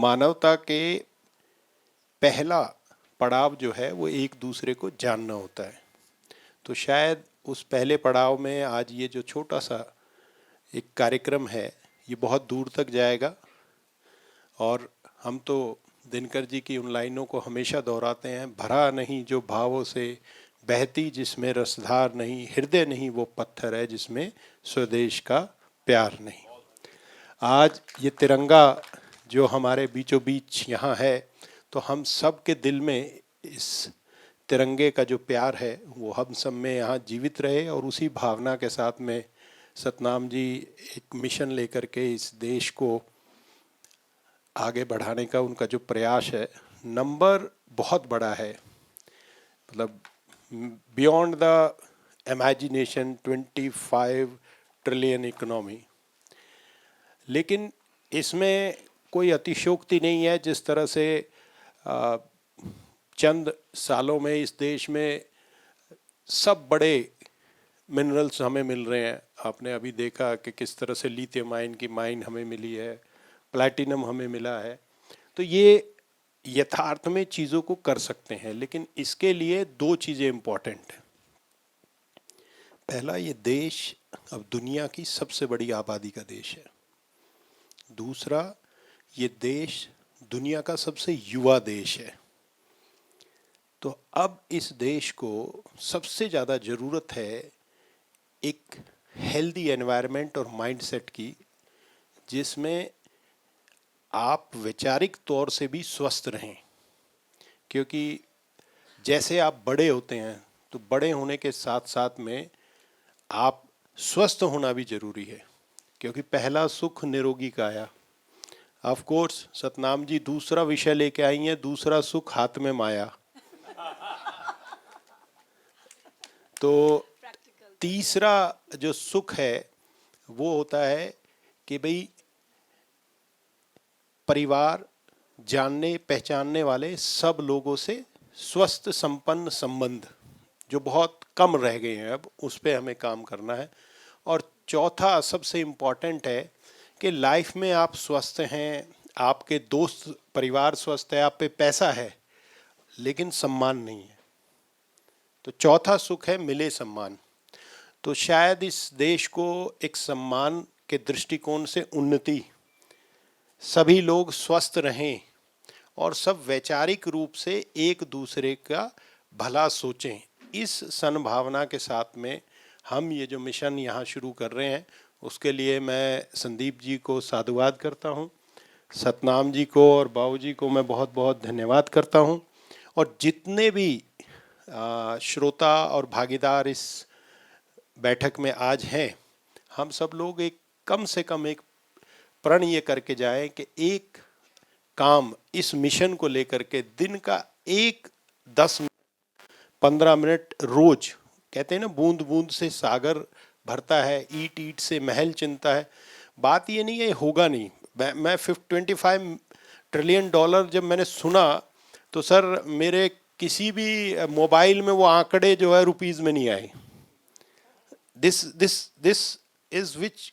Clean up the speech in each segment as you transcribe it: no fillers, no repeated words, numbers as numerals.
मानवता के पहला पड़ाव जो है वो एक दूसरे को जानना होता है। तो शायद उस पहले पड़ाव में आज ये जो छोटा सा एक कार्यक्रम है ये बहुत दूर तक जाएगा। और हम तो दिनकर जी की उन लाइनों को हमेशा दोहराते हैं, भरा नहीं जो भावों से बहती जिसमें रसधार नहीं, हृदय नहीं वो पत्थर है जिसमें स्वदेश का प्यार नहीं। आज ये तिरंगा जो हमारे बीचों बीच यहाँ है, तो हम सब के दिल में इस तिरंगे का जो प्यार है वो हम सब में यहाँ जीवित रहे। और उसी भावना के साथ में सतनाम जी एक मिशन लेकर के इस देश को आगे बढ़ाने का उनका जो प्रयास है, नंबर बहुत बड़ा है, मतलब beyond the imagination 25 trillion economy. लेकिन इसमें कोई अतिशयोक्ति नहीं है। जिस तरह से चंद सालों में इस देश में सब बड़े मिनरल्स हमें मिल रहे हैं। आपने अभी देखा कि किस तरह से लिथियम आयन की माइन हमें मिली है, प्लैटिनम हमें मिला है। तो ये यथार्थ में चीज़ों को कर सकते हैं, लेकिन इसके लिए दो चीज़ें इम्पोर्टेंट हैं। पहला, ये देश अब दुनिया की सबसे बड़ी आबादी का देश है। दूसरा, ये देश दुनिया का सबसे युवा देश है। तो अब इस देश को सबसे ज़्यादा ज़रूरत है एक हेल्दी एनवायरनमेंट और माइंडसेट की, जिसमें आप वैचारिक तौर से भी स्वस्थ रहें। क्योंकि जैसे आप बड़े होते हैं तो बड़े होने के साथ साथ में आप स्वस्थ होना भी ज़रूरी है, क्योंकि पहला सुख निरोगी काया। ऑफ कोर्स सतनाम जी दूसरा विषय लेके आई हैं, दूसरा सुख हाथ में माया। तो तीसरा जो सुख है वो होता है कि भाई परिवार, जानने पहचानने वाले सब लोगों से स्वस्थ संपन्न संबंध, जो बहुत कम रह गए हैं, अब उस पर हमें काम करना है। और चौथा सबसे इम्पॉर्टेंट है कि लाइफ में आप स्वस्थ हैं, आपके दोस्त परिवार स्वस्थ है, आप पे पैसा है लेकिन सम्मान नहीं है। तो चौथा सुख है मिले सम्मान। तो शायद इस देश को एक सम्मान के दृष्टिकोण से उन्नति, सभी लोग स्वस्थ रहें और सब वैचारिक रूप से एक दूसरे का भला सोचें, इस सद्भावना के साथ में हम ये जो मिशन यहाँ शुरू कर रहे हैं, उसके लिए मैं संदीप जी को साधुवाद करता हूँ, सतनाम जी को और बाबू जी को मैं बहुत बहुत धन्यवाद करता हूँ। और जितने भी श्रोता और भागीदार इस बैठक में आज हैं, हम सब लोग एक कम से कम एक प्रण ये करके जाएं कि एक काम इस मिशन को लेकर के दिन का एक 10-15 मिनट रोज, कहते हैं ना बूंद बूंद से सागर भरता है, ईंट ईंट से महल चिनता है। बात ये नहीं है होगा नहीं। मैं 25 ट्रिलियन डॉलर जब मैंने सुना तो सर मेरे किसी भी मोबाइल में वो आंकड़े जो है रुपीस में नहीं आए। This is which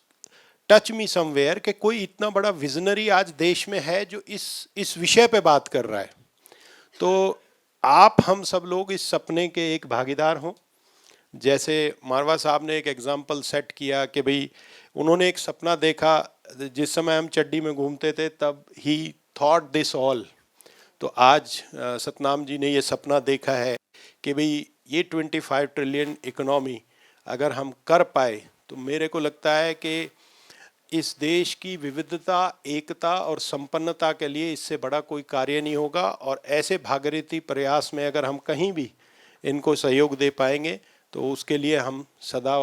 touch me somewhere कि कोई इतना बड़ा विजनरी आज देश में है जो इस विषय पे बात कर रहा है। तो आप हम सब लोग इस सपने के एक भागीदार हों। जैसे मारवा साहब ने एक एग्जाम्पल सेट किया कि भाई उन्होंने एक सपना देखा, जिस समय हम चड्डी में घूमते थे तब ही थॉट दिस ऑल। तो आज सतनाम जी ने ये सपना देखा है कि भाई ये 25 ट्रिलियन इकोनॉमी अगर हम कर पाए तो मेरे को लगता है कि इस देश की विविधता, एकता और संपन्नता के लिए इससे बड़ा कोई कार्य नहीं होगा। और ऐसे भागीरथी प्रयास में अगर हम कहीं भी इनको सहयोग दे पाएंगे तो उसके लिए हम सदा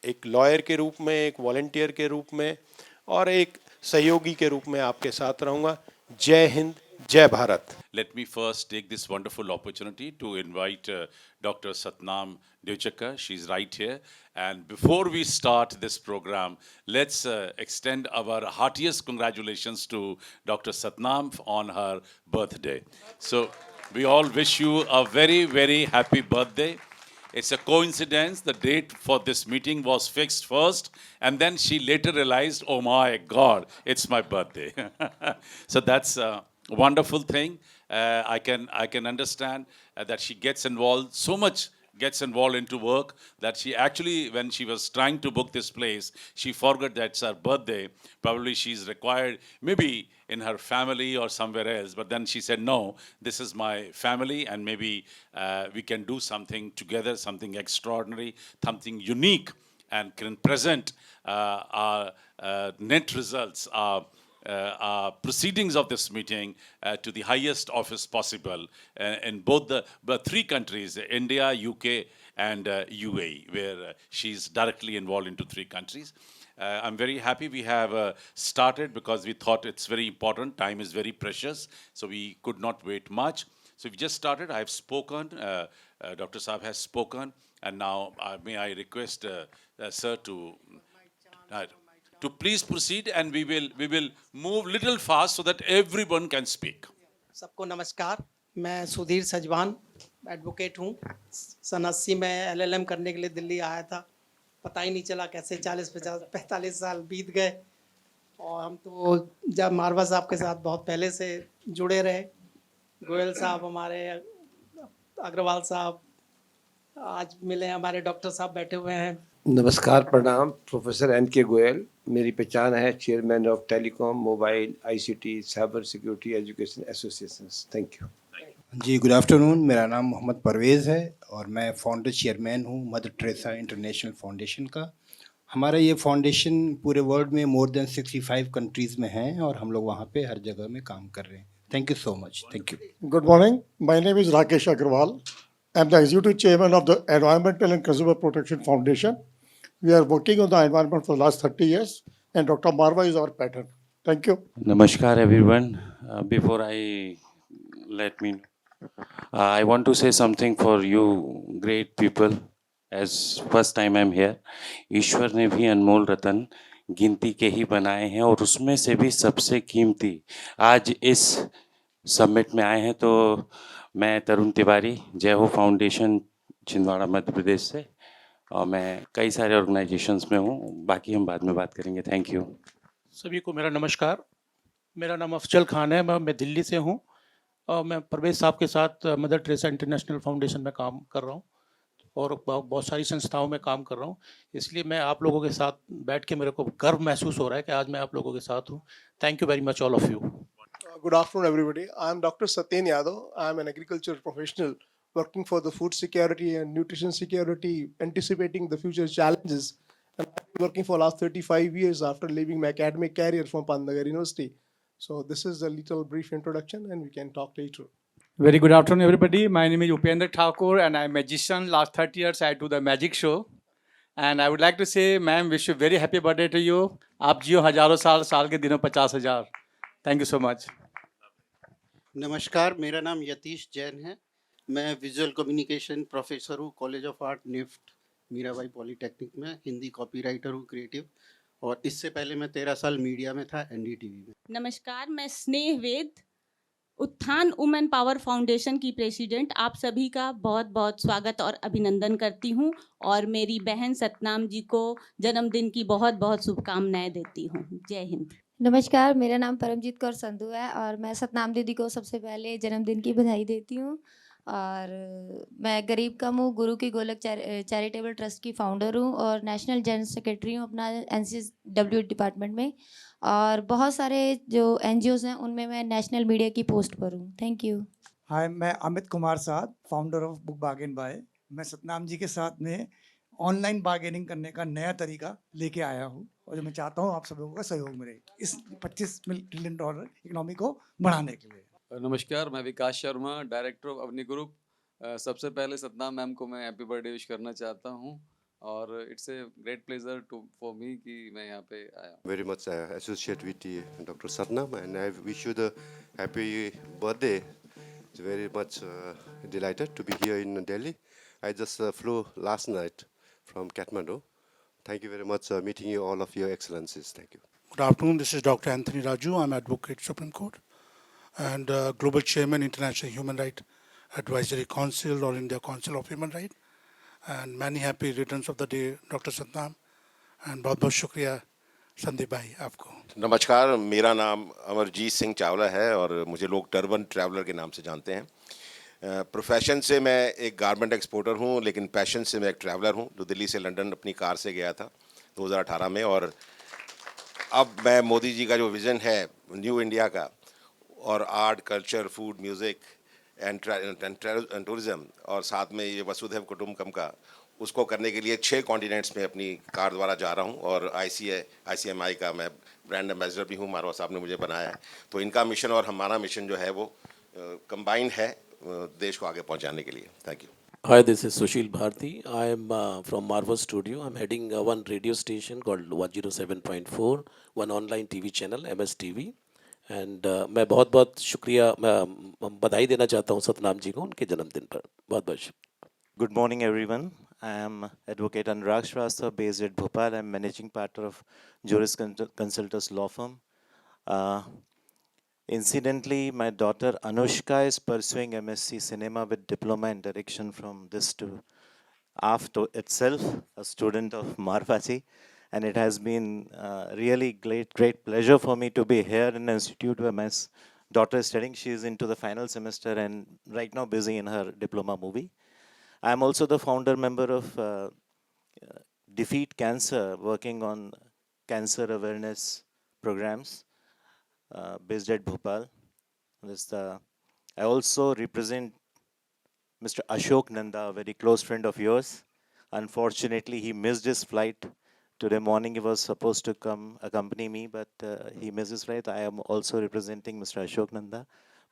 एक लॉयर के रूप में, एक वॉलंटियर के रूप में और एक सहयोगी के रूप में आपके साथ रहूँगा। जय हिंद, जय Bharat. Let me first take this wonderful opportunity to invite Dr. Satnam Deuchakar. She's right here. And before we start this program, let's extend our heartiest congratulations to Dr. Satnam on her birthday. So we all wish you a very, very happy birthday. It's a coincidence. The date for this meeting was fixed first, and then she later realized, oh my God, it's my birthday. So that's wonderful thing. I can understand that she gets involved so much, gets involved into work, that she actually, when she was trying to book this place, she forgot that it's her birthday. Probably she's required, maybe in her family or somewhere else. But then she said, no, this is my family, and maybe we can do something together, something extraordinary, something unique, and can present our net results, proceedings of this meeting to the highest office possible in both the three countries, India, UK, and UAE, where she's directly involved into three countries. I'm very happy we have started, because we thought it's very important. Time is very precious, so we could not wait much. So we just started. I've spoken. Dr. Saab has spoken, and now may I request Sir to please proceed, and we will move little fast so that everyone can speak. सबको नमस्कार। मैं Sudhir Sajwan advocate हूँ। सन 80 में LLM करने के लिए दिल्ली आया था। पता ही नहीं चला कैसे 40, 50, 45 साल बीत गए। और हम तो जब मारवा साहब के साथ बहुत पहले से जुड़े रहे, गोयल साहब हमारे, अग्रवाल साहब, आज मिले हमारे डॉक्टर साहब बैठे हुए हैं। नमस्कार, प्रणाम। Professor N K. गोयल। मेरी पहचान है chairman of telecom, mobile, ICT, cyber security education associations. Thank you ji. Good afternoon. मेरा नाम मोहम्मद परवेज़ है और मैं फाउंडर चेयरमैन हूँ मदर टेरेसा इंटरनेशनल फाउंडेशन का। हमारा ये फाउंडेशन पूरे वर्ल्ड में मोर देन 65 कंट्रीज़ में है और हम लोग वहाँ पे हर जगह में काम कर रहे हैं। Thank you so much. Thank you. Good morning. My name is Rakesh Agrawal. I'm the Executive Chairman of the Environmental and Consumer Protection Foundation. We are working on the environment for the last 30 years, and Dr. Marwah is our pattern. Thank you. Namaskar everyone. Before I let me, I want to say something for you great people. As first time I'm here, ईश्वर ने भी अनमोल रतन गिनती के ही बनाए हैं और उसमें से भी सबसे कीमती आज इस समिट में आए हैं। तो मैं तरुण तिवारी, जय हो फाउंडेशन, छिंदवाड़ा मध्य प्रदेश से, और मैं कई सारे ऑर्गेनाइजेशंस में हूँ। बाकी हम बाद में बात करेंगे। Thank you. सभी को मेरा नमस्कार। मेरा नाम अफजल खान है। मैं दिल्ली से हूँ और मैं परवेज साहब के साथ मदर टेरेसा इंटरनेशनल फाउंडेशन में काम कर रहा हूँ और बहुत सारी संस्थाओं में काम कर रहा हूँ। इसलिए मैं आप लोगों के साथ बैठ के मेरे को गर्व महसूस हो रहा है कि आज मैं आप लोगों के साथ हूँ। Thank you very much all of you. Good afternoon, everybody. I am Dr. Satyen Yadav. I am an agriculture professional working for the food security and nutrition security, anticipating the future challenges. And I've been working for the last 35 years after leaving my academic career from Pandnagar University. So this is a little brief introduction and we can talk later. Very good afternoon, everybody. My name is Upendra Thakur and I'm a magician. Last 30 years, I do the magic show. And I would like to say, ma'am, wish you very happy birthday to you. आप जियो हजारों साल, साल के दिनों 50,000. Thank you so much. नमस्कार, मेरा नाम यतीश जैन है। मैं विजुअल कम्युनिकेशन प्रोफेसर हूँ college of art NIFT Mirabai polytechnic में, हिंदी कॉपीराइटर हूँ क्रिएटिव, और इससे पहले मैं 13 साल मीडिया में था, एनडीटीवी में। नमस्कार, मैं स्नेह वेद, उत्थान वुमेन पावर फाउंडेशन की प्रेसिडेंट, आप सभी का बहुत बहुत स्वागत और अभिनंदन करती हूँ और मेरी बहन सतनाम जी को जन्मदिन की बहुत बहुत शुभकामनाएं देती हूँ। जय हिंद। नमस्कार, मेरा नाम परमजीत कौर संधू है और मैं सतनाम दीदी को सबसे पहले जन्मदिन की बधाई देती हूँ। और मैं गरीब कम हूँ, गुरु की गोलक चैरिटेबल ट्रस्ट की फाउंडर हूँ और नेशनल जनरल सेक्रेटरी हूँ अपना एनसीडब्ल्यू डिपार्टमेंट में, और बहुत सारे जो एनजीओज हैं उनमें मैं नेशनल मीडिया की पोस्ट पर हूँ। Thank you. हाय, मैं अमित कुमार साथ, founder of book bargain buy. मैं सतनाम जी के साथ में ऑनलाइन बार्गेनिंग करने का नया तरीका लेके आया हूँ और जो मैं चाहता हूँ आप सब लोगों का सहयोग मिले इस $25 ट्रिलियन इकोनॉमी को बढ़ाने के लिए। नमस्कार, मैं Vikas Sharma, director of Avani group. सबसे पहले सतनाम मैम को मैं हैप्पी बर्थडे विश करना चाहता हूँ और it's a great pleasure for me कि मैं यहाँ पे आया। Very much associate with doctor Satnam and I wish you the happy birthday. Very much delighted to be here in Delhi. I just flew last night from Kathmandu. Thank you very much meeting you, all of your excellencies. Thank you. Good afternoon. This is Dr. Anthony Raju. I'm advocate Supreme Court and Global Chairman International Human Rights Advisory Council or India Council of Human Rights. And many happy returns of the day, Dr. Satnam. And बहुत बहुत शुक्रिया संदीप भाई आपको। नमस्कार, मेरा नाम अमरजीत सिंह चावला है और मुझे लोग टर्बन ट्रैवलर के नाम से जानते हैं। प्रोफेशन से मैं एक गारमेंट एक्सपोर्टर हूं, लेकिन पैशन से मैं एक ट्रैवलर हूं जो दिल्ली से लंदन अपनी कार से गया था 2018 में। और अब मैं मोदी जी का जो विज़न है न्यू इंडिया का, और art, culture, food, music and tourism, और साथ में ये वसुधैव कुटुंबकम का, उसको करने के लिए 6 कॉन्टिनेंट्स में अपनी कार द्वारा जा रहा हूँ। और ICMI का मैं ब्रांड एम्बेसडर भी हूँ, मारवा साहब ने मुझे बनाया है। तो इनका मिशन और हमारा मिशन जो है वो कंबाइंड है देश को आगे पहुँचाने के लिए। Thank you. Hi, this is Sushil Bharti. I am from Marwah studio. I'm heading one radio station called 107.4, one online TV channel, MS TV. And मैं बहुत बहुत शुक्रिया, मैं बधाई देना चाहता हूँ सतनाम जी को उनके जन्मदिन पर। बहुत बहुत शुक्रिया। Good morning, everyone. I am Advocate Anurag Shrivastava, based at Bhopal. I'm managing partner of Juris Consultants Law Firm. Incidentally, my daughter Anushka is pursuing MSc Cinema with Diploma in Direction from this to AFT itself, a student of Marwah, and it has been really great pleasure for me to be here in the institute where my daughter is studying. She is into the final semester and right now busy in her diploma movie. I am also the founder member of Defeat Cancer, working on cancer awareness programs based at Bhopal. I also represent Mr. Ashok Nanda, a very close friend of yours. Unfortunately, he missed his flight. Today morning he was supposed to come accompany me, but he missed his flight. I am also representing Mr. Ashok Nanda.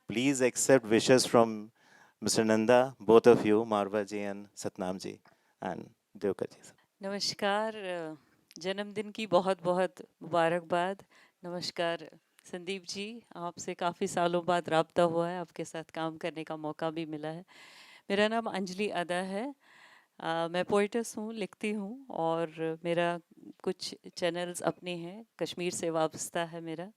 Please accept wishes from Mr. Nanda, both of you, Marwah ji and Satnam ji, and Deuchakar ji. नमस्कार, जन्मदिन की बहुत बहुत मुबारकबाद। नमस्कार संदीप जी, आपसे काफ़ी सालों बाद राब्ता हुआ है, आपके साथ काम करने का मौका भी मिला है। मेरा नाम अंजलि अदा है, मैं पोइटस हूँ, लिखती हूँ और मेरा कुछ चैनल्स अपने हैं, कश्मीर से वाबस्ता है मेरा।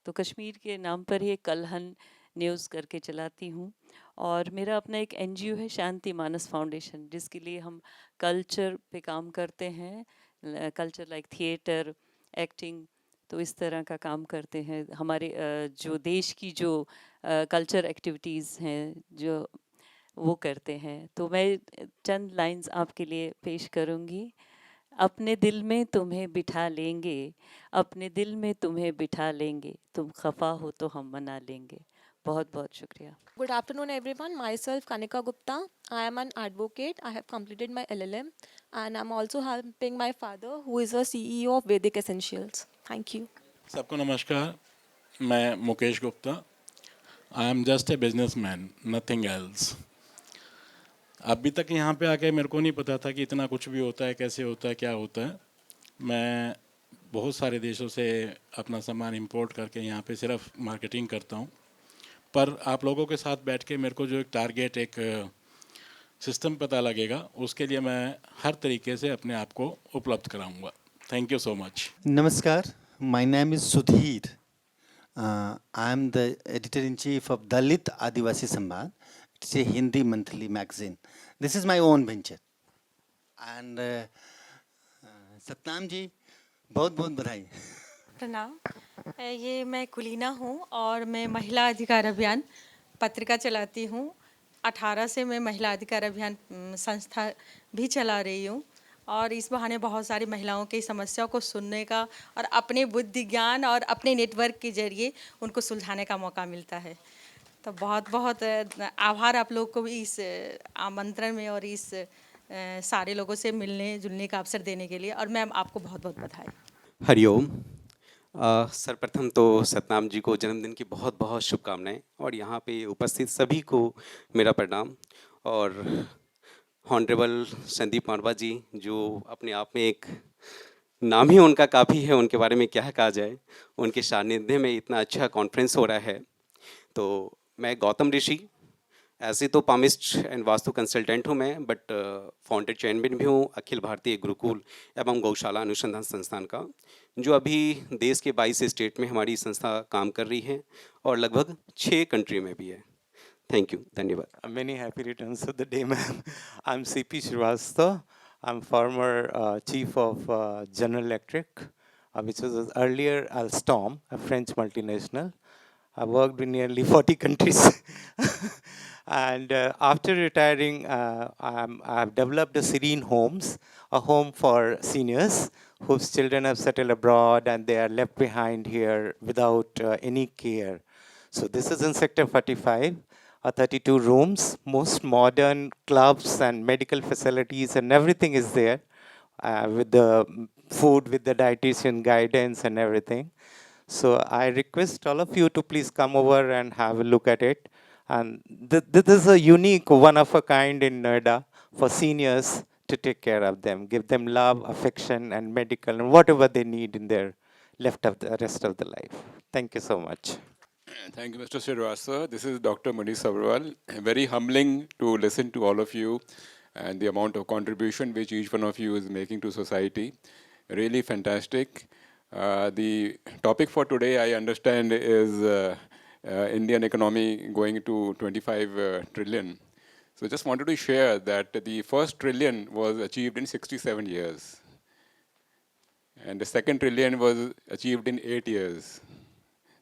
तो कश्मीर के नाम पर ही कलहन न्यूज़ करके चलाती हूँ। और मेरा अपना एक NGO है शांति मानस फाउंडेशन, जिसके लिए हम कल्चर पे काम करते हैं, कल्चर लाइक थिएटर, एक्टिंग, तो इस तरह का काम करते हैं। हमारे जो देश की जो कल्चर एक्टिविटीज़ हैं जो वो करते हैं। तो मैं चंद लाइंस आपके लिए पेश करूँगी। अपने दिल में तुम्हें बिठा लेंगे, अपने दिल में तुम्हें बिठा लेंगे, तुम खफा हो तो हम मना लेंगे। बहुत बहुत शुक्रिया। Good afternoon, everyone. Myself, Kanika Gupta. I am an advocate. I have completed my LLM, and I'm also helping my father, who is a CEO of Vedic Essentials. Thank you. सबको नमस्कार, मैं Mukesh Gupta. I am just a businessman, nothing else. अभी तक यहाँ पे आके मेरे को नहीं पता था कि इतना कुछ भी होता है, कैसे होता है, क्या होता है। मैं बहुत सारे देशों से अपना सामान इंपोर्ट करके यहाँ पे सिर्फ मार्केटिंग करता हूँ। पर आप लोगों के साथ बैठ के मेरे को जो एक टारगेट, एक सिस्टम पता लगेगा, उसके लिए मैं हर तरीके से अपने आप को उपलब्ध कराऊंगा। Thank you so much. नमस्कार, my name is Sudhir. I am the editor-in-chief of Dalit Adivasi Samvad. It's a Hindi monthly magazine. This is my own venture. And Satnam ji, बहुत बहुत बधाई। प्रणाम, ये मैं कुलीना हूँ और मैं महिला अधिकार अभियान पत्रिका चलाती हूँ। 18 से मैं महिला अधिकार अभियान संस्था भी चला रही हूँ और इस बहाने बहुत सारी महिलाओं की समस्याओं को सुनने का और अपने बुद्धि ज्ञान और अपने नेटवर्क के जरिए उनको सुलझाने का मौका मिलता है। तो बहुत बहुत आभार आप लोग को भी इस आमंत्रण में और इस सारे लोगों से मिलने जुलने का अवसर देने के लिए, और मैम आपको बहुत बहुत बधाई। हरिओम। सर्वप्रथम तो सतनाम जी को जन्मदिन की बहुत बहुत शुभकामनाएं और यहाँ पे उपस्थित सभी को मेरा प्रणाम। और हॉनरेबल संदीप मारवा जी, जो अपने आप में एक नाम ही उनका काफ़ी है, उनके बारे में क्या कहा जाए। उनके सानिध्य में इतना अच्छा कॉन्फ्रेंस हो रहा है। तो मैं गौतम ऋषि, ऐसे तो पामिस्ट एंड वास्तु कंसल्टेंट हूँ मैं, बट फाउंडर चेयरमैन भी हूँ अखिल भारतीय गुरुकुल एवं गौशाला अनुसंधान संस्थान का, जो अभी देश के 22 स्टेट में हमारी संस्था काम कर रही है और लगभग 6 कंट्री में भी है। थैंक यू, धन्यवाद। Many happy returns of the day, ma'am. I'm CP Srivastava. I'm former chief of General Electric. which was earlier Alstom, a French multinational. I worked in nearly 40 countries. And after retiring, I've developed a Serene Homes, a home for seniors whose children have settled abroad and they are left behind here without any care. So this is in Sector 45, 32 rooms, most modern clubs and medical facilities and everything is there, with the food, with the dietitian guidance and everything. So I request all of you to please come over and have a look at it. And this is a unique, one of a kind in Noida for seniors to take care of them, give them love, affection, and medical, and whatever they need in their rest of the life. Thank you so much. Thank you, Mr. Srivastava. This is Dr. Manish Sabharwal. Very humbling to listen to all of you and the amount of contribution which each one of you is making to society. Really fantastic. The topic for today, I understand, is Indian economy going to 25 trillion. So just wanted to share that the first trillion was achieved in 67 years. And the second trillion was achieved in 8 years.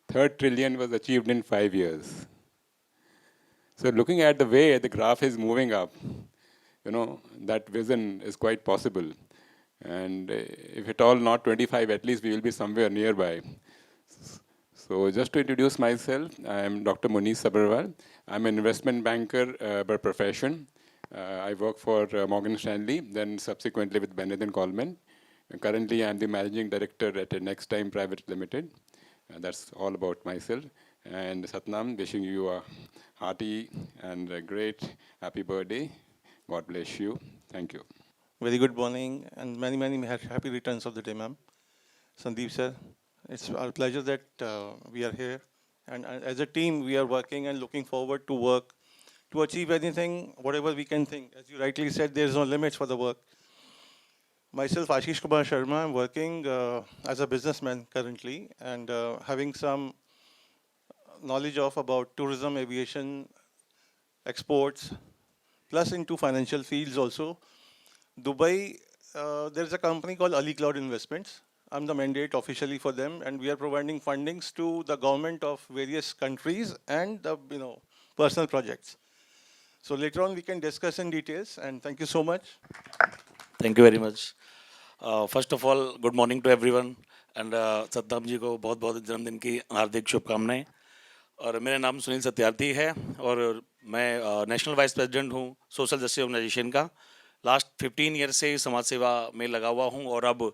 Third trillion was achieved in 5 years. So looking at the way the graph is moving up, that vision is quite possible. And if at all not 25, at least we will be somewhere nearby. So just to introduce myself, I am Dr. Manish Sabharwal. I'm an investment banker by profession. I work for Morgan Stanley, then subsequently with Benedict Coleman. Currently, I'm the managing director at Next Time Private Limited. That's all about myself. And Satnam, wishing you a hearty and a great happy birthday. God bless you. Thank you. Very good morning and many, many happy returns of the day, ma'am. Sandeep sir, it's our pleasure that we are here. And as a team, we are working and looking forward to work to achieve anything, whatever we can think. As you rightly said, there is no limits for the work. Myself, Ashish Kumar Sharma, I'm working as a businessman currently and having some knowledge of about tourism, aviation, exports, plus into financial fields also. Dubai, there's a company called Ali Cloud Investments. I'm the mandate officially for them, and we are providing fundings to the government of various countries and the personal projects. So later on we can discuss in details, and thank you so much. Thank you very much. First of all, good morning to everyone, and सत्ताम जी को बहुत बहुत जन्मदिन की हार्दिक शुभकामनाएं। और मेरा नाम सुनील सत्यार्थी है और मैं नेशनल वाइस प्रेसिडेंट हूँ सोशल जस्टिस ऑर्गेनाइजेशन का। लास्ट 15 ईयर से समाज सेवा में लगा हुआ हूँ और अब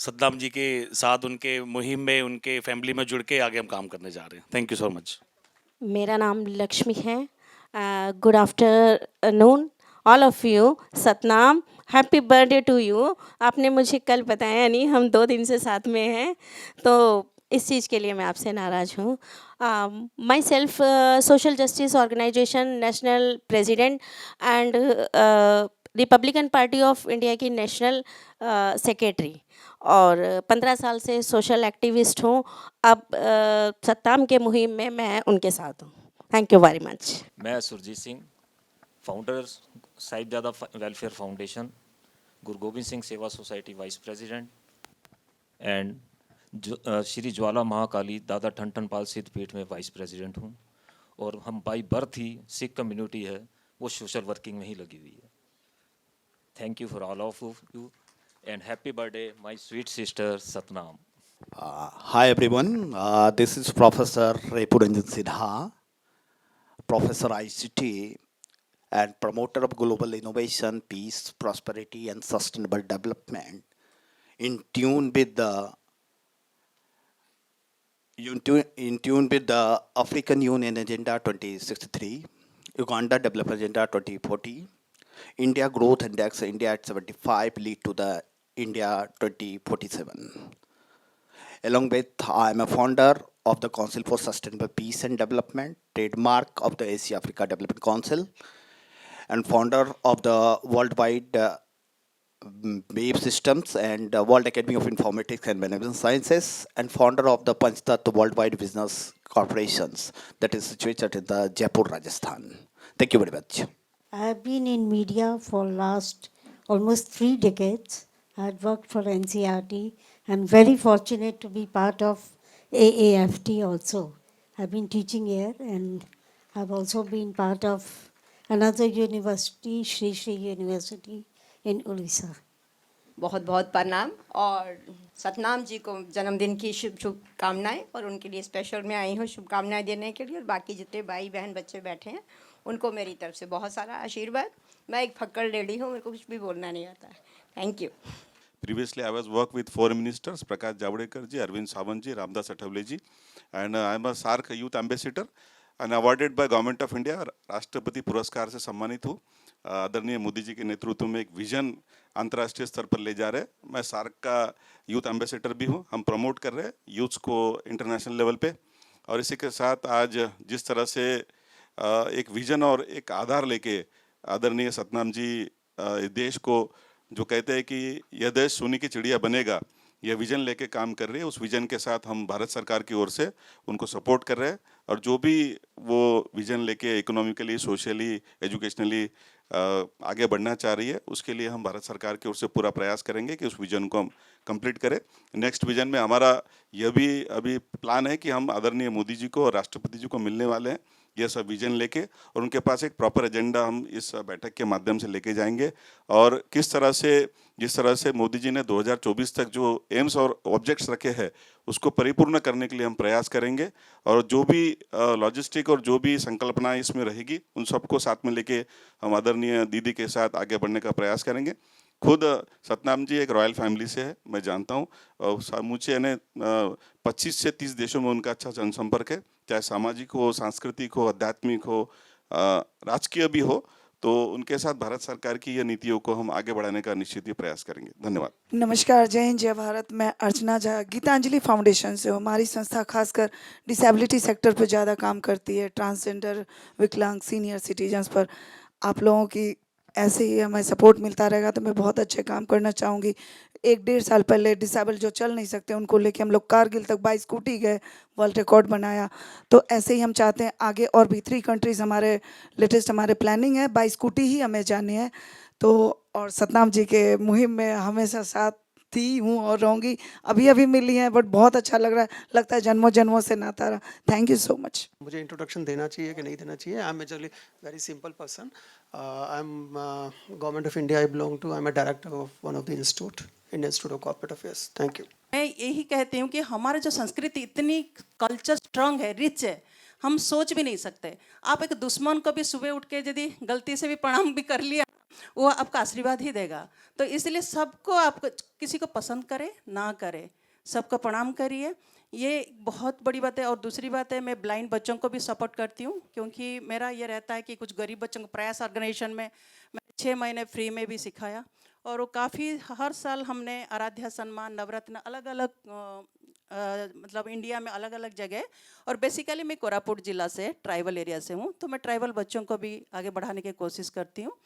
सद्दाम जी के साथ उनके मुहिम में उनके फैमिली में जुड़ के आगे हम काम करने जा रहे हैं। Thank you so much. मेरा नाम लक्ष्मी है। Good afternoon all of you. Satnam, happy birthday to you. आपने मुझे कल बताया नहीं, हम 2 दिन से साथ में हैं, तो इस चीज़ के लिए मैं आपसे नाराज़ हूँ। Myself social justice organisation national president and Republican Party of India की नेशनल सेक्रेटरी और 15 साल से सोशल एक्टिविस्ट हूँ। अब सत्ताम के मुहिम में मैं उनके साथ हूँ। Thank you very much. मैं Surjit Singh, founder Sahibzada welfare foundation, Guru Gobind Singh Seva society vice president and Shri Jwala Mahakali Dada ठन पाल सिद्ध पीठ में वाइस प्रेसिडेंट हूँ। और हम by birth he Sikh community है वो सोशल वर्किंग में ही लगी हुई है। Thank you for all of you and happy birthday my sweet sister Satnam. Hi everyone, this is Professor Repuranjan Sinha, Professor ICT and promoter of global innovation, peace, prosperity and sustainable development in tune with the African Union Agenda 2063, Uganda Development Agenda 2040, India Growth Index, India at 75 lead to the India 2047. Along with, I am a founder of the Council for Sustainable Peace and Development, trademark of the Asia Africa Development Council, and founder of the Worldwide Wave Systems and World Academy of Informatics and Management Sciences, and founder of the Panchtat Worldwide Business Corporations that is situated in the Jaipur, Rajasthan. Thank you very much. I have been in media for last almost 3 decades. I had worked for NCRT, and very fortunate to be part of AAFT also. I've been teaching here and I've also been part of another university, Shri Shri University in Odisha. बहुत बहुत प्रणाम और सतनाम जी को जन्मदिन की शुभकामनाएं और उनके लिए स्पेशल मैं आई हूँ शुभकामनाएं देने के लिए और बाकी जितने भाई बहन बच्चे बैठे हैं उनको मेरी तरफ से बहुत सारा आशीर्वाद। मैं एक फक्कड़ लेडी हूँ, मेरे को कुछ भी बोलना नहीं आता है। Thank you. Previously, I was worked with four ministers, Prakash Javadekar ji, Arvind Sawant ji, Ramdas Athavale ji, and I am a SARC Youth Ambassador and awarded by Government of India राष्ट्रपति पुरस्कार से सम्मानित हूँ। आदरणीय मोदी जी के नेतृत्व में एक विजन अंतर्राष्ट्रीय स्तर पर ले जा रहे हैं। मैं सार्क का यूथ एम्बेसडर भी हूँ। हम प्रमोट कर रहे हैं यूथ्स को इंटरनेशनल लेवल पे और इसी के साथ आज जिस तरह से एक विजन और एक आधार लेके आदरणीय सतनाम जी देश को जो कहते हैं कि यह देश सोने की चिड़िया बनेगा, यह विजन लेके काम कर रही है। उस विजन के साथ हम भारत सरकार की ओर से उनको सपोर्ट कर रहे हैं और जो भी वो विजन लेके इकोनॉमिकली, सोशली, एजुकेशनली आगे बढ़ना चाह रही है उसके लिए हम भारत सरकार की ओर से पूरा प्रयास करेंगे कि उस विजन को हम कंप्लीट करें। नेक्स्ट विजन में हमारा यह भी अभी प्लान है कि हम आदरणीय मोदी जी को और राष्ट्रपति जी को मिलने वाले हैं यह सब विजन लेके और उनके पास एक प्रॉपर एजेंडा हम इस बैठक के माध्यम से लेके जाएंगे और किस तरह से जिस तरह से मोदी जी ने 2024 तक जो एम्स और ऑब्जेक्ट्स रखे हैं उसको परिपूर्ण करने के लिए हम प्रयास करेंगे और जो भी लॉजिस्टिक और जो भी संकल्पना इसमें रहेगी उन सबको साथ में लेके हम आदरणीय दीदी के साथ आगे बढ़ने का प्रयास करेंगे। खुद सतनाम जी एक रॉयल फैमिली से है, मैं जानता हूँ और समूचे यानी 25 से 30 देशों में उनका अच्छा जनसंपर्क है, चाहे सामाजिक हो, सांस्कृतिक हो, आध्यात्मिक हो, राजकीय भी हो। तो उनके साथ भारत सरकार की ये नीतियों को हम आगे बढ़ाने का निश्चित ही प्रयास करेंगे। धन्यवाद। नमस्कार, जय हिंद, जय भारत। मैं अर्चना झा गीतांजलि फाउंडेशन से हूँ। हमारी संस्था खासकर डिसेबिलिटी सेक्टर पर ज़्यादा काम करती है, ट्रांसजेंडर, विकलांग, सीनियर सिटीजन्स पर। आप लोगों की ऐसे ही हमें सपोर्ट मिलता रहेगा तो मैं बहुत अच्छे काम करना चाहूँगी। 1-1.5 साल पहले डिसेबल जो चल नहीं सकते उनको लेके हम लोग कारगिल तक बाई स्कूटी गए, वर्ल्ड रिकॉर्ड बनाया। तो ऐसे ही हम चाहते हैं आगे और भी 3 कंट्रीज़ हमारे लेटेस्ट हमारे प्लानिंग है, बाई स्कूटी ही हमें जानी है। तो और सतनाम जी के मुहिम में हमेशा साथ थी हूँ और रहूँगी। अभी मिली हैं बट बहुत अच्छा लग रहा है, लगता है जन्मों जन्मों से नाता रहा। Thank you so much. मुझे इंट्रोडक्शन देना चाहिए कि नहीं देना चाहिए? I am actually very simple person. I am government of India, I belong to, I am a director of one of the institute, Indian institute of corporate affairs. Thank you. मैं यही कहती हूँ कि हमारे जो संस्कृति इतनी कल्चर स्ट्रांग है, रिच है, हम सोच भी नहीं सकते। आप एक दुश्मन को भी सुबह उठ के यदि गलती से भी प्रणाम भी कर लिया वो आपका आशीर्वाद ही देगा। तो इसलिए सबको, आप किसी को पसंद करे ना करे, सबको प्रणाम करिए, ये बहुत बड़ी बात है। और दूसरी बात है, मैं ब्लाइंड बच्चों को भी सपोर्ट करती हूँ क्योंकि मेरा ये रहता है कि कुछ गरीब बच्चों को प्रयास ऑर्गेनाइजेशन में मैंने 6 महीने फ्री में भी सिखाया और वो काफ़ी हर साल हमने आराध्या सम्मान, नवरत्न, अलग अलग मतलब इंडिया में अलग अलग जगह। और बेसिकली मैं कोरापुट ज़िला से, ट्राइबल एरिया से हूँ, तो मैं ट्राइबल बच्चों को भी आगे बढ़ाने की कोशिश करती हूँ।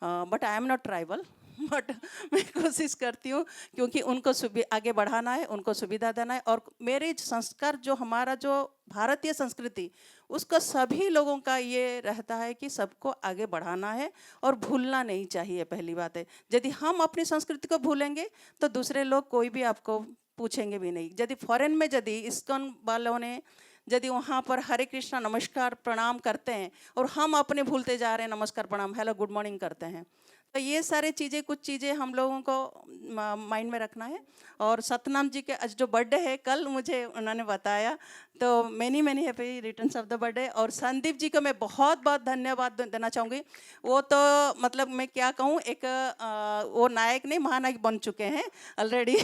But I am not tribal, but मैं कोशिश करती हूँ क्योंकि उनको आगे बढ़ाना है, उनको सुविधा देना है। और मेरे संस्कार जो हमारा जो भारतीय संस्कृति, उसका सभी लोगों का ये रहता है कि सबको आगे बढ़ाना है और भूलना नहीं चाहिए। पहली बात है, यदि हम अपनी संस्कृति को भूलेंगे तो दूसरे लोग कोई भी आपको पूछेंगे भी नहीं। यदि फॉरेन में यदि इस्कॉन वालों ने यदि वहाँ पर हरे कृष्णा नमस्कार प्रणाम करते हैं और हम अपने भूलते जा रहे हैं नमस्कार प्रणाम हेलो गुड मॉर्निंग करते हैं, तो ये सारे चीज़ें, कुछ चीज़ें हम लोगों को माइंड में रखना है। और सतनाम जी के आज जो बर्थडे है, कल मुझे उन्होंने बताया, तो many happy returns of the birthday. और संदीप जी को मैं बहुत बहुत धन्यवाद देना चाहूँगी। वो तो मतलब मैं क्या कहूँ, एक वो नायक नहीं महानायक बन चुके हैं ऑलरेडी।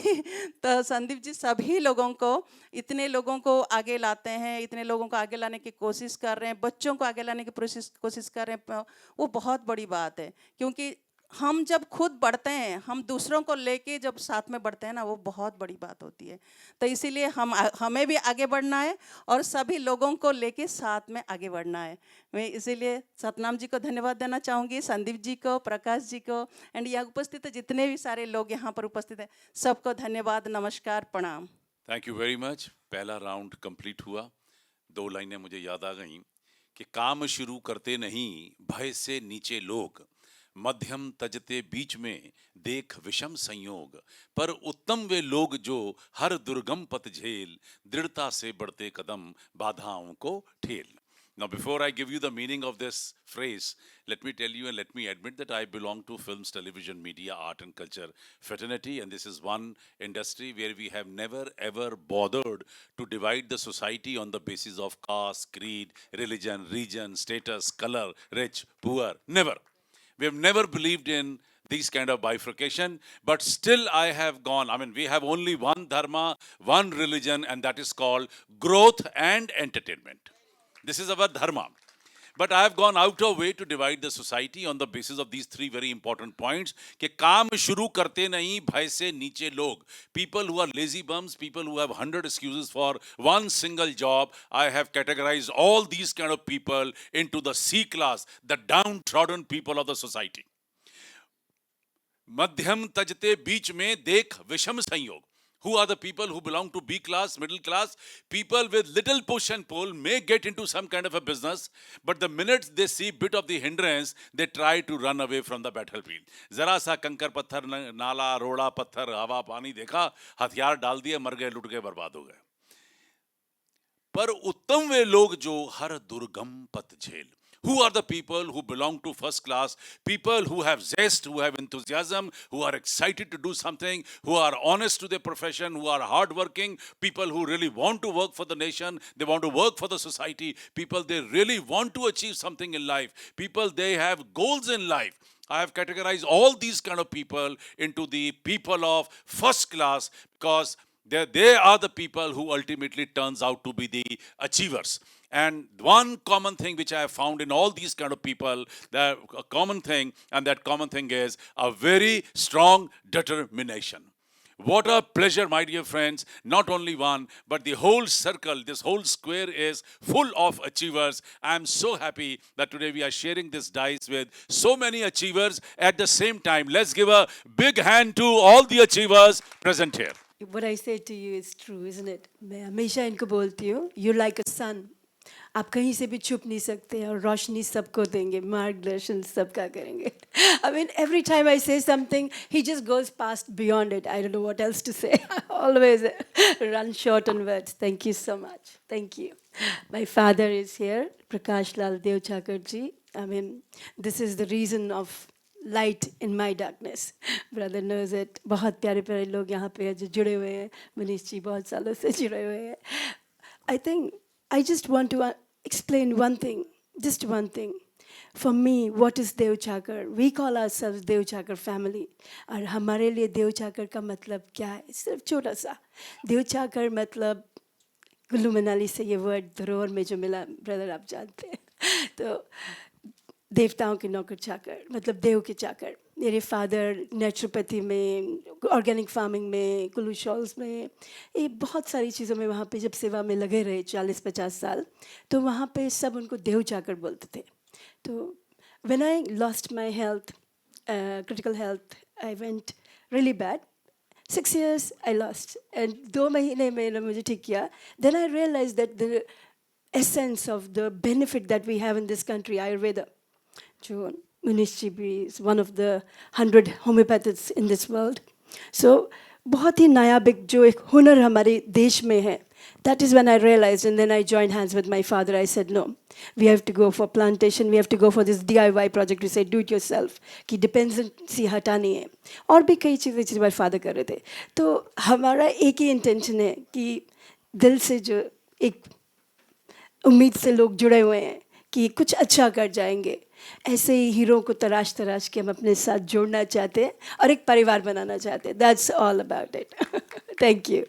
तो संदीप जी सभी लोगों को, इतने लोगों को आगे लाते हैं, इतने लोगों को आगे लाने की कोशिश कर रहे हैं, बच्चों को आगे लाने की कोशिश कर रहे हैं। वो बहुत बड़ी बात है क्योंकि हम जब खुद बढ़ते हैं, हम दूसरों को लेके जब साथ में बढ़ते हैं ना, वो बहुत बड़ी बात होती है। तो इसीलिए हमें भी आगे बढ़ना है और सभी लोगों को लेके साथ में आगे बढ़ना है। मैं इसीलिए सतनाम जी को धन्यवाद देना चाहूँगी, संदीप जी को, प्रकाश जी को, एंड यहाँ उपस्थित जितने भी सारे लोग यहाँ पर उपस्थित हैं, सबको धन्यवाद, नमस्कार, प्रणाम। Thank you very much. पहला राउंड कंप्लीट हुआ। 2 लाइनें मुझे याद आ गईं कि काम शुरू करते नहीं भय से नीचे लोग, मध्यम तजते बीच में देख विषम संयोग, पर उत्तम वे लोग जो हर दुर्गम पथ झेल, दृढ़ता से बढ़ते कदम बाधाओं को ठेल. Now, before I give you the meaning of this phrase, let me tell you and let me admit that I belong to films, television, media, art and culture fraternity, and this is one industry where we have never ever bothered to divide the society on the basis of caste, creed, religion, region, status, color, rich, poor. Never. We have never believed in these kind of bifurcation, but still I have gone. I mean, we have only one dharma, one religion, and that is called growth and entertainment. This is our dharma. But I have gone out of way to divide the society on the basis of these three very important points. कि काम शुरू करते नहीं भय से नीचे लोग. People who are lazy bums, people who have 100 excuses for one single job, I have categorized all these kind of people into the C class, the downtrodden people of the society. मध्यम तजते बीच में देख विषम संयोग. Who are the people who belong to B class, middle class? People with little push and pull may get into some kind of a business, but the minute they see bit of the hindrance, they try to run away from the battlefield. जरा सा कंकर पत्थर नाला रोड़ा पत्थर हवा पानी देखा, हथियार डाल दिए, मर गए, लुट गए, बर्बाद हो गए. पर उत्तम वे लोग जो हर दुर्गम पथ झेल. Who are the people who belong to first class? People who have zest, who have enthusiasm, who are excited to do something, who are honest to their profession, who are hardworking, people who really want to work for the nation, they want to work for the society, people they really want to achieve something in life, people they have goals in life. I have categorized all these kind of people into the people of first class because they are the people who ultimately turns out to be the achievers. And one common thing which I have found in all these kind of people, a common thing, and that common thing is a very strong determination. What a pleasure, my dear friends. Not only one, but the whole circle, this whole square is full of achievers. I am so happy that today we are sharing this dice with so many achievers at the same time. Let's give a big hand to all the achievers present here. What I say to you is true, isn't it? मैं हमेशा इनको बोलती हूँ, you're like a sun. आप कहीं से भी छुप नहीं सकते और रोशनी सबको देंगे, मार्गदर्शन सबका करेंगे. I mean, every time I say something, he just goes past beyond it. I don't know what else to say. Always run short on words. Thank you so much. Thank you. My father is here, Prakash Lal Deuchakar ji. I mean, this is the reason of light in my darkness. Brother knows it. बहुत प्यारे प्यारे लोग यहाँ पे हैं जो जुड़े हुए हैं. मनीष जी बहुत सालों से जुड़े हुए हैं. I think I just want to explain one thing, just one thing. For me, what is Deuchakar? We call ourselves Deuchakar family. और हमारे लिए Deuchakar का मतलब क्या है? सिर्फ छोटा सा. Deuchakar मतलब कुल्लू मनाली से ये वर्ड धरोहर में जो मिला, ब्रदर आप जानते हैं. तो देवताओं के नौकर चाकर, मतलब देव के चाकर. मेरे फादर नेचुरोपैथी में, ऑर्गेनिक फार्मिंग में, कुल्लू शॉल्स में, ये बहुत सारी चीज़ों में वहाँ पे जब सेवा में लगे रहे 40-50 साल, तो वहाँ पे सब उनको देव चाकर बोलते थे. तो when I lost my health, critical health, I went really bad. 6 years I lost, and 2 महीने में मुझे ठीक किया. Then I realized that the essence of the benefit that we have in this country, Ayurveda, जो Munish ji भी is one of the 100 homeopathists in this world. So बहुत ही नायाबिक जो एक हुनर हमारे देश में है. That is when I realized, and then I joined hands with my father. I said, no, we have to go for plantation. We have to go for this DIY project. We say, do it yourself. कि dependency हटानी है. और भी कई चीज़ें my father कर रहे थे. तो हमारा एक ही intention है कि दिल से जो एक उम्मीद से लोग जुड़े हुए हैं कि कुछ अच्छा कर जाएंगे. ऐसे ही हीरो को तराश तराश के हम अपने साथ जोड़ना चाहते हैं और एक परिवार बनाना चाहते हैं. That's all about it. Thank you.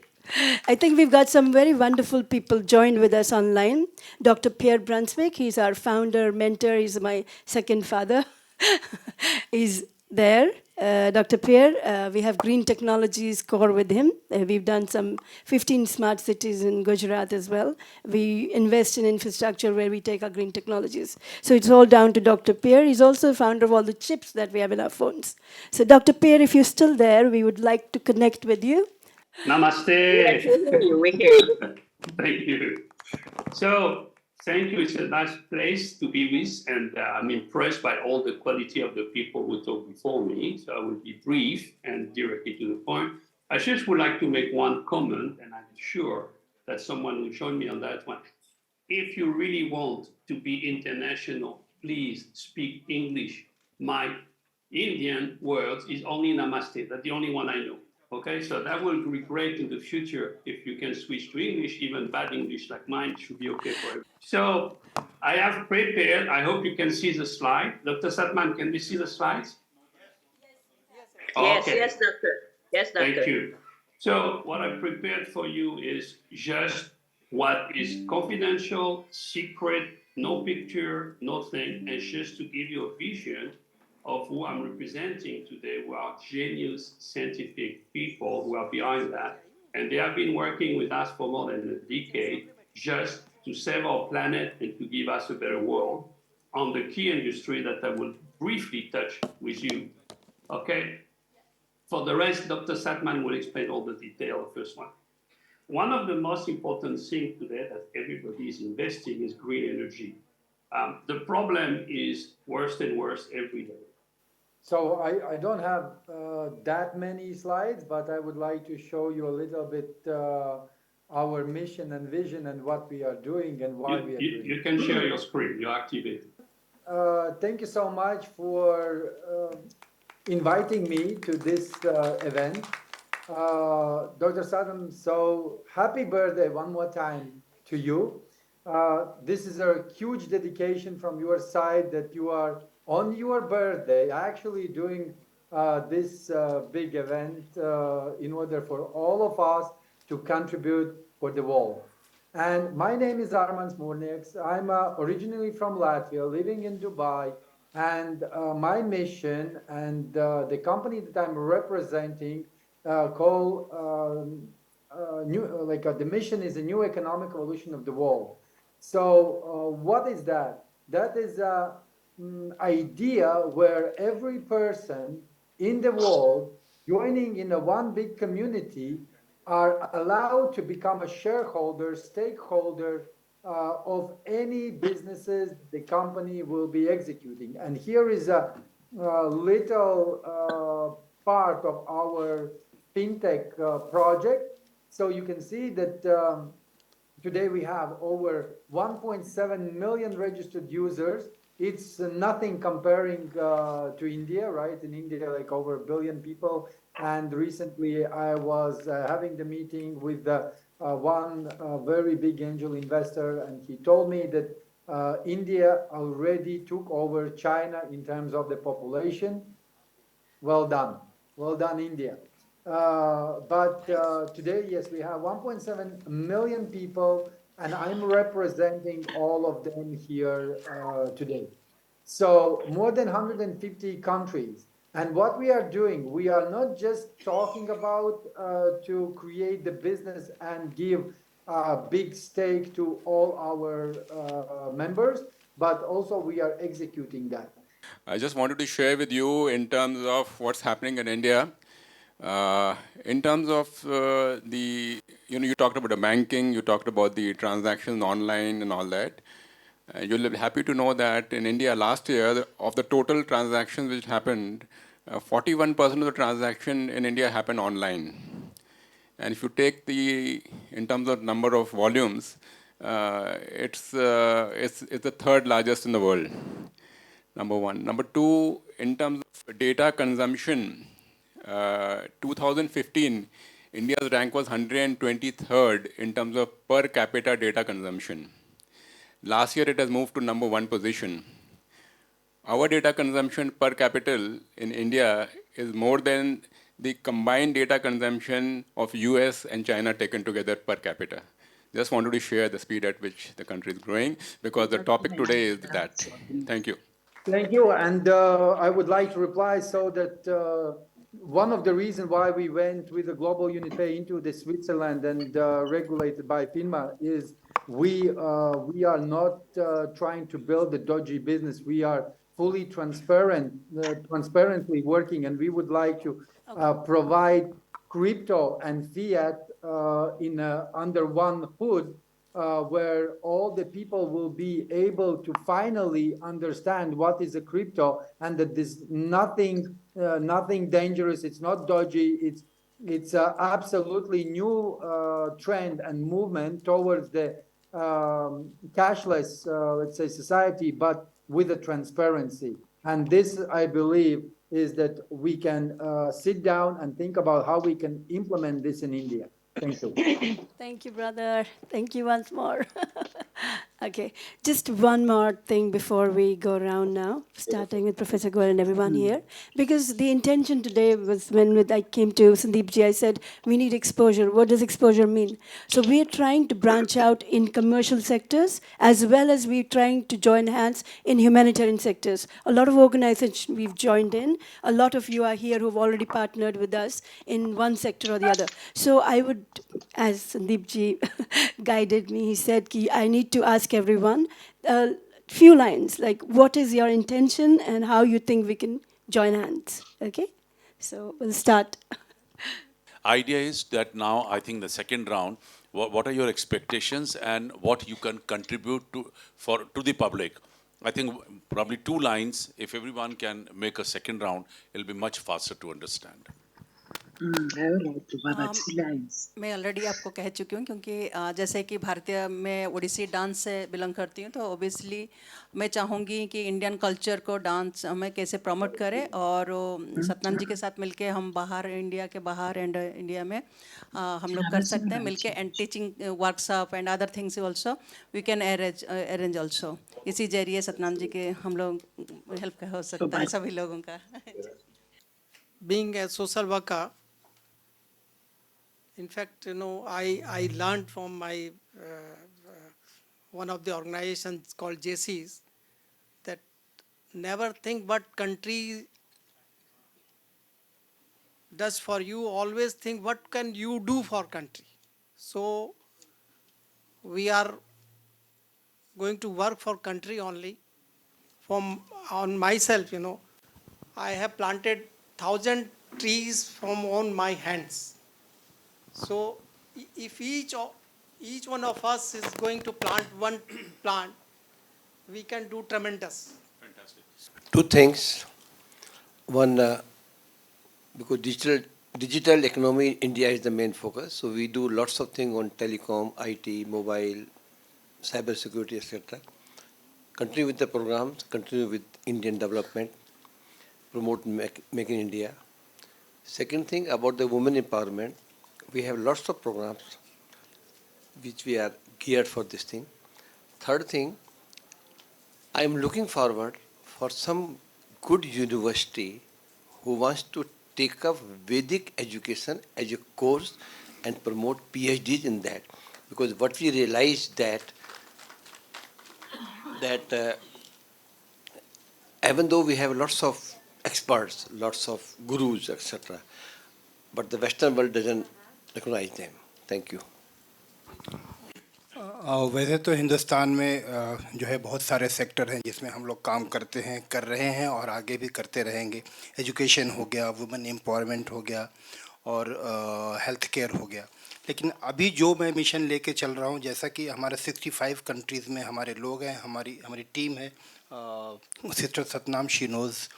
I think we've got some very wonderful people joined with us online. Dr. Pierre Brunswick, he's our founder, mentor. He's my second father. He's there. Dr. Pierre, we have Green Technologies core with him. We've done some 15 smart cities in Gujarat as well. We invest in infrastructure where we take our green technologies. So it's all down to Dr. Pierre. He's also founder of all the chips that we have in our phones. So Dr. Pierre, if you're still there, we would like to connect with you. Namaste. Thank you. So Thank you. It's a nice place to be with, and I'm impressed by all the quality of the people who talked before me. So I will be brief and directly to the point. I just would like to make one comment, and I'm sure that someone will join me on that one. If you really want to be international, please speak English. My Indian words is only namaste. That's the only one I know. Okay, so that will be great in the future if you can switch to English. Even bad English like mine should be okay for everyone. So I have prepared, I hope you can see the slide. Dr. Satman, can we see the slides? Yes, Okay. yes, doctor. Yes, doctor. Thank you. So what I prepared for you is just what is confidential, secret, no picture, nothing, and just to give you a vision of who I'm representing today, who are genius scientific people who are behind that. And they have been working with us for more than a decade just to save our planet and to give us a better world on the key industry that I will briefly touch with you. Okay? For the rest, Dr. Satman will explain all the detail of the first one. One of the most important things today that everybody is investing is green energy. The problem is worse and worse every day. So I don't have that many slides, but I would like to show you a little bit our mission and vision and what we are doing and why we are doing. You can share your screen, you're activated. Thank you so much for inviting me to this event. Dr. Sadam, so happy birthday one more time to you. This is a huge dedication from your side that you are on your birthday actually doing this big event in order for all of us to contribute for the world. And my name is Armand Smurnieks. I'm originally from Latvia, living in Dubai. And my mission and the company that I'm representing the mission is a new economic evolution of the world. So what is that? That is an idea where every person in the world joining in a one big community are allowed to become a shareholder, stakeholder of any businesses the company will be executing. And here is a little part of our fintech project. So you can see that today we have over 1.7 million registered users. It's nothing comparing to India, right? In India, like over 1 billion people. And recently I was having the meeting with one very big angel investor, and he told me that India already took over China in terms of the population. Well done. Well done, India. But today, yes, we have 1.7 million people, and I'm representing all of them here today. So more than 150 countries. And what we are doing, we are not just talking about to create the business and give a big stake to all our members, but also we are executing that. I just wanted to share with you in terms of what's happening in India. In terms of you talked about the banking, you talked about the transactions online and all that. You'll be happy to know that in India last year, of the total transactions which happened, 41% of the transaction in India happened online. And if you take in terms of number of volumes, it's the third largest in the world. Number one. Number two, in terms of data consumption, 2015, India's rank was 123rd in terms of per capita data consumption. Last year, it has moved to number one position. Our data consumption per capita in India is more than the combined data consumption of US and China taken together per capita. Just wanted to share the speed at which the country is growing, because the topic today is that. Thank you. Thank you. And I would like to reply so that one of the reasons why we went with the Global Unit Pay into the Switzerland and regulated by FINMA is we are not trying to build a dodgy business. We are fully transparently working, and we would like to provide crypto and fiat under one hood where all the people will be able to finally understand what is a crypto, and that this nothing dangerous, it's not dodgy, it's a absolutely new trend and movement towards the cashless, let's say, society, but with a transparency. And this, I believe, is that we can sit down and think about how we can implement this in India. Thank you. Thank you, brother. Thank you once more. Okay, just one more thing before we go around now, starting with Professor Goel and everyone here. Because the intention today was when I came to Sandeep ji, I said, we need exposure. What does exposure mean? So we are trying to branch out in commercial sectors, as well as we're trying to join hands in humanitarian sectors. A lot of organizations we've joined in. A lot of you are here who've already partnered with us in one sector or the other. So I would, as Sandeep ji guided me, he said, I need to ask everyone a few lines, like what is your intention and how you think we can join hands, okay? So we'll start. Idea is that now, I think the second round, what are your expectations and what you can contribute to the public? I think probably 2 lines, if everyone can make a second round, it'll be much faster to understand. मैं already आपको कह चुकी हूँ, क्योंकि जैसे कि भारतीय मैं ओडिसी डांस से बिलोंग करती हूँ, तो ओबियसली मैं चाहूँगी कि इंडियन कल्चर को डांस हमें कैसे प्रमोट करें, और सतनाम जी के साथ मिलके हम बाहर, इंडिया के बाहर एंड इंडिया में हम लोग कर सकते हैं मिलके, and teaching workshop and other things also we can arrange also. इसी जरिए सतनाम जी के हम लोग हेल्प हो सकता है सभी लोगों का. Being a social worker, in fact, I learned from my one of the organizations called JCs that never think what country does for you, always think what can you do for country. So we are going to work for country only. On myself, I have planted 1,000 trees from on my hands. So if each one of us is going to plant one plant, we can do tremendous. Fantastic. 2 things. One, because digital economy in India is the main focus. So we do lots of things on telecom, IT, mobile, cyber security, etc. Continue with the programs, continue with Indian development, promote Make in India. Second thing, about the women empowerment, we have lots of programs which we are geared for this thing. Third thing, I am looking forward for some good university who wants to take up Vedic education as a course and promote PhDs in that. Because what we realize that even though we have lots of experts, lots of gurus, etc., but the Western world doesn't recognize them. Thank you. वैसे तो हिंदुस्तान में जो है बहुत सारे sector हैं जिसमें हम लोग काम करते हैं, कर रहे हैं और आगे भी करते रहेंगे. एजुकेशन हो गया, वुमेन एम्पावरमेंट हो गया और हेल्थ केयर हो गया. लेकिन अभी जो मैं मिशन लेके चल रहा हूँ, जैसा कि हमारे 65 कंट्रीज़ में हमारे लोग हैं, हमारी टीम है, सिस्टर सतनाम शी नोज़.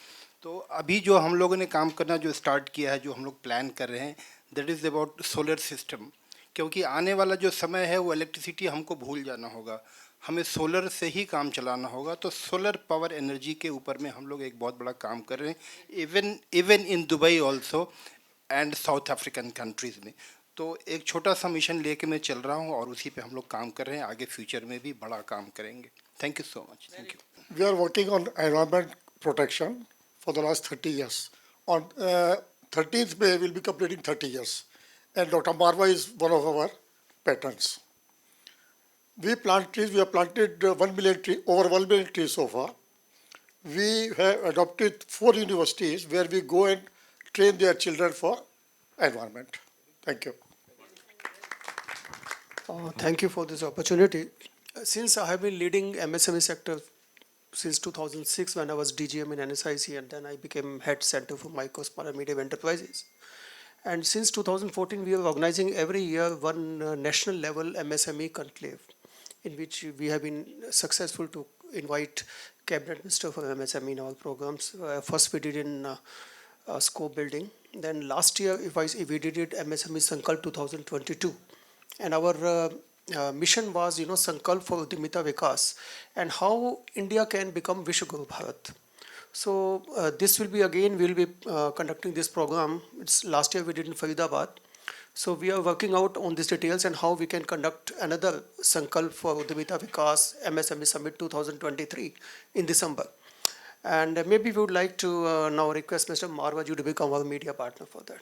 तो अभी जो हम लोगों ने काम करना जो स्टार्ट किया है, जो हम लोग प्लान कर रहे हैं, that is about solar system. क्योंकि आने वाला जो समय है वो इलेक्ट्रिसिटी हमको भूल जाना होगा, हमें सोलर से ही काम चलाना होगा. तो सोलर पावर एनर्जी के ऊपर में हम लोग एक बहुत बड़ा काम कर रहे हैं, even in Dubai also and south African countries में. तो एक छोटा सा मिशन लेके मैं चल रहा हूँ और उसी पे हम लोग काम कर रहे हैं. आगे फ्यूचर में भी बड़ा काम करेंगे. Thank you so much. Thank you. We are working on environment protection for the last 30 years. On 13th May, we'll be completing 30 years. And Dr. Marwah is one of our patrons. We plant trees. We have planted 1 million trees, over 1 million trees so far. We have adopted 4 universities where we go and train their children for environment. Thank you. Thank you for this opportunity. Since I have been leading MSME sector since 2006 when I was DGM in NSIC, and then I became head center for micro, small and medium enterprises. And since 2014, we are organizing every year one national level MSME conclave. in which we have been successful to invite cabinet minister for MSME in all programs. First we did in scope building. Then last year, if we did it MSME Sankalp 2022, and our mission was, Sankalp for Udimita Vikas, and how India can become Vishwaguru Bharat. So this will be again, we'll be conducting this program. It's last year we did in Faridabad. So we are working out on these details and how we can conduct another Sankalp for Udimita Vikas MSME Summit 2023 in December. And maybe we would like to now request Mr. Marwah to become our media partner for that.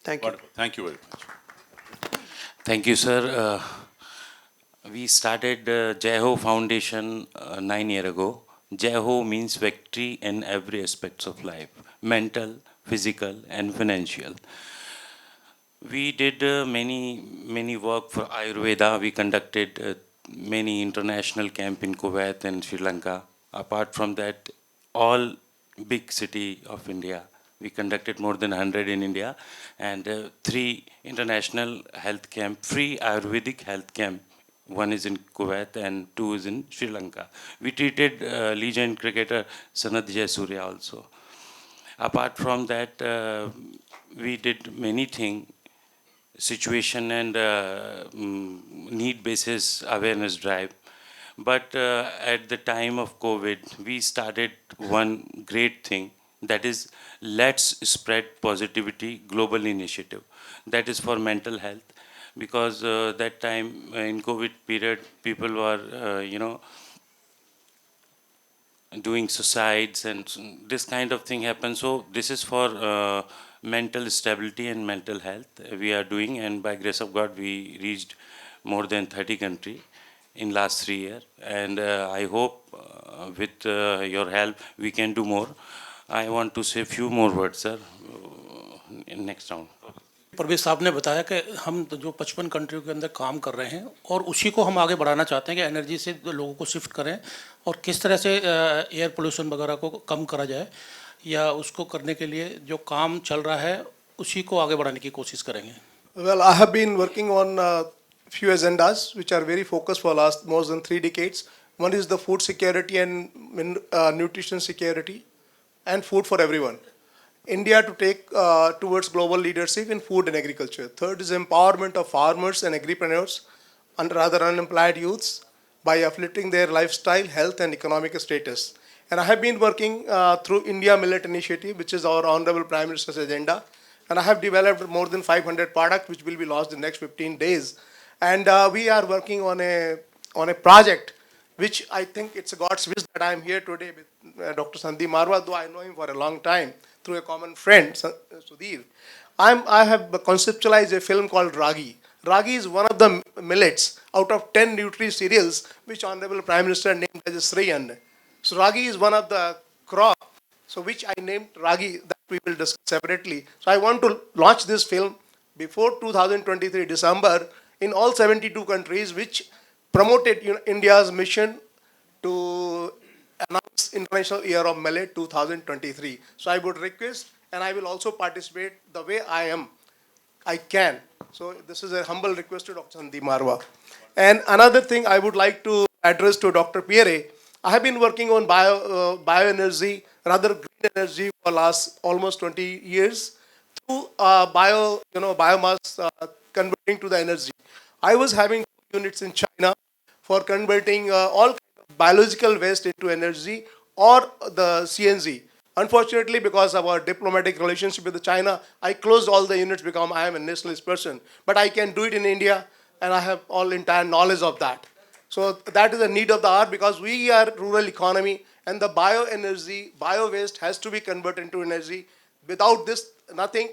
Thank you. Wonderful. Thank you very much. Thank you, sir. We started Jai Ho Foundation 9 years ago. Jai Ho means victory in every aspects of life, mental, physical, and financial. We did many work for Ayurveda. We conducted many international camp in Kuwait and Sri Lanka. Apart from that, all big city of India. We conducted more than 100 in India, and 3 international health camp, free Ayurvedic health camp. One is in Kuwait and 2 is in Sri Lanka. We treated legend cricketer Sanat Jayasuriya also. Apart from that, we did many things, situation and need basis awareness drive. But at the time of COVID, we started one great thing, that is Let's Spread Positivity Global Initiative. That is for mental health, because that time in COVID period, people were, doing suicides and this kind of thing happened. So this is for mental stability and mental health we are doing, and by grace of God, we reached more than 30 countries in last 3 years, and I hope with your help we can do more. I want to say few more words, sir, in next round. Parvez sahab ने बताया कि हम जो 55 कंट्रियों के अंदर काम कर रहे हैं और उसी को हम आगे बढ़ाना चाहते हैं कि एनर्जी से लोगों को शिफ्ट करें और किस तरह से एयर पोल्यूशन वगैरह को कम करा जाए, या उसको करने के लिए जो काम चल रहा है उसी को आगे बढ़ाने की कोशिश करेंगे. Well, I have been working on few agendas which are very focused for last more than 3 decades. One is the food security and nutrition security and food for everyone. India to take towards global leadership in food and agriculture. Third is empowerment of farmers and agripreneurs and rather unemployed youths by uplifting their lifestyle, health and economic status. And I have been working through India Millet Initiative, which is our Honorable Prime Minister's agenda. And I have developed more than 500 products which will be launched in the next 15 days. And we are working on a project which I think it's a God's wish that I am here today with Dr. Sandeep Marwah, though I know him for a long time through a common friend, Sudhir. I have conceptualized a film called Ragi. Ragi is one of the millets out of 10 nutri cereals which Honorable Prime Minister named as a Sriyan. So Ragi is one of the crop, so which I named Ragi, that we will discuss separately. So I want to launch this film before 2023 December in all 72 countries, which promoted India's mission to announce International Year of Millet 2023. So I would request, and I will also participate the way I can. So this is a humble request to Dr. Sandeep Marwah. And another thing I would like to address to Dr. Pierre, I have been working on bioenergy, rather green energy for last almost 20 years through biomass converting to the energy. I was having units in China for converting all biological waste into energy or the CNG. Unfortunately, because of our diplomatic relationship with China, I closed all the units because I am a nationalist person. But I can do it in India, and I have all entire knowledge of that. So that is the need of the hour, because we are rural economy, and the bioenergy, bio-waste has to be converted into energy. Without this, nothing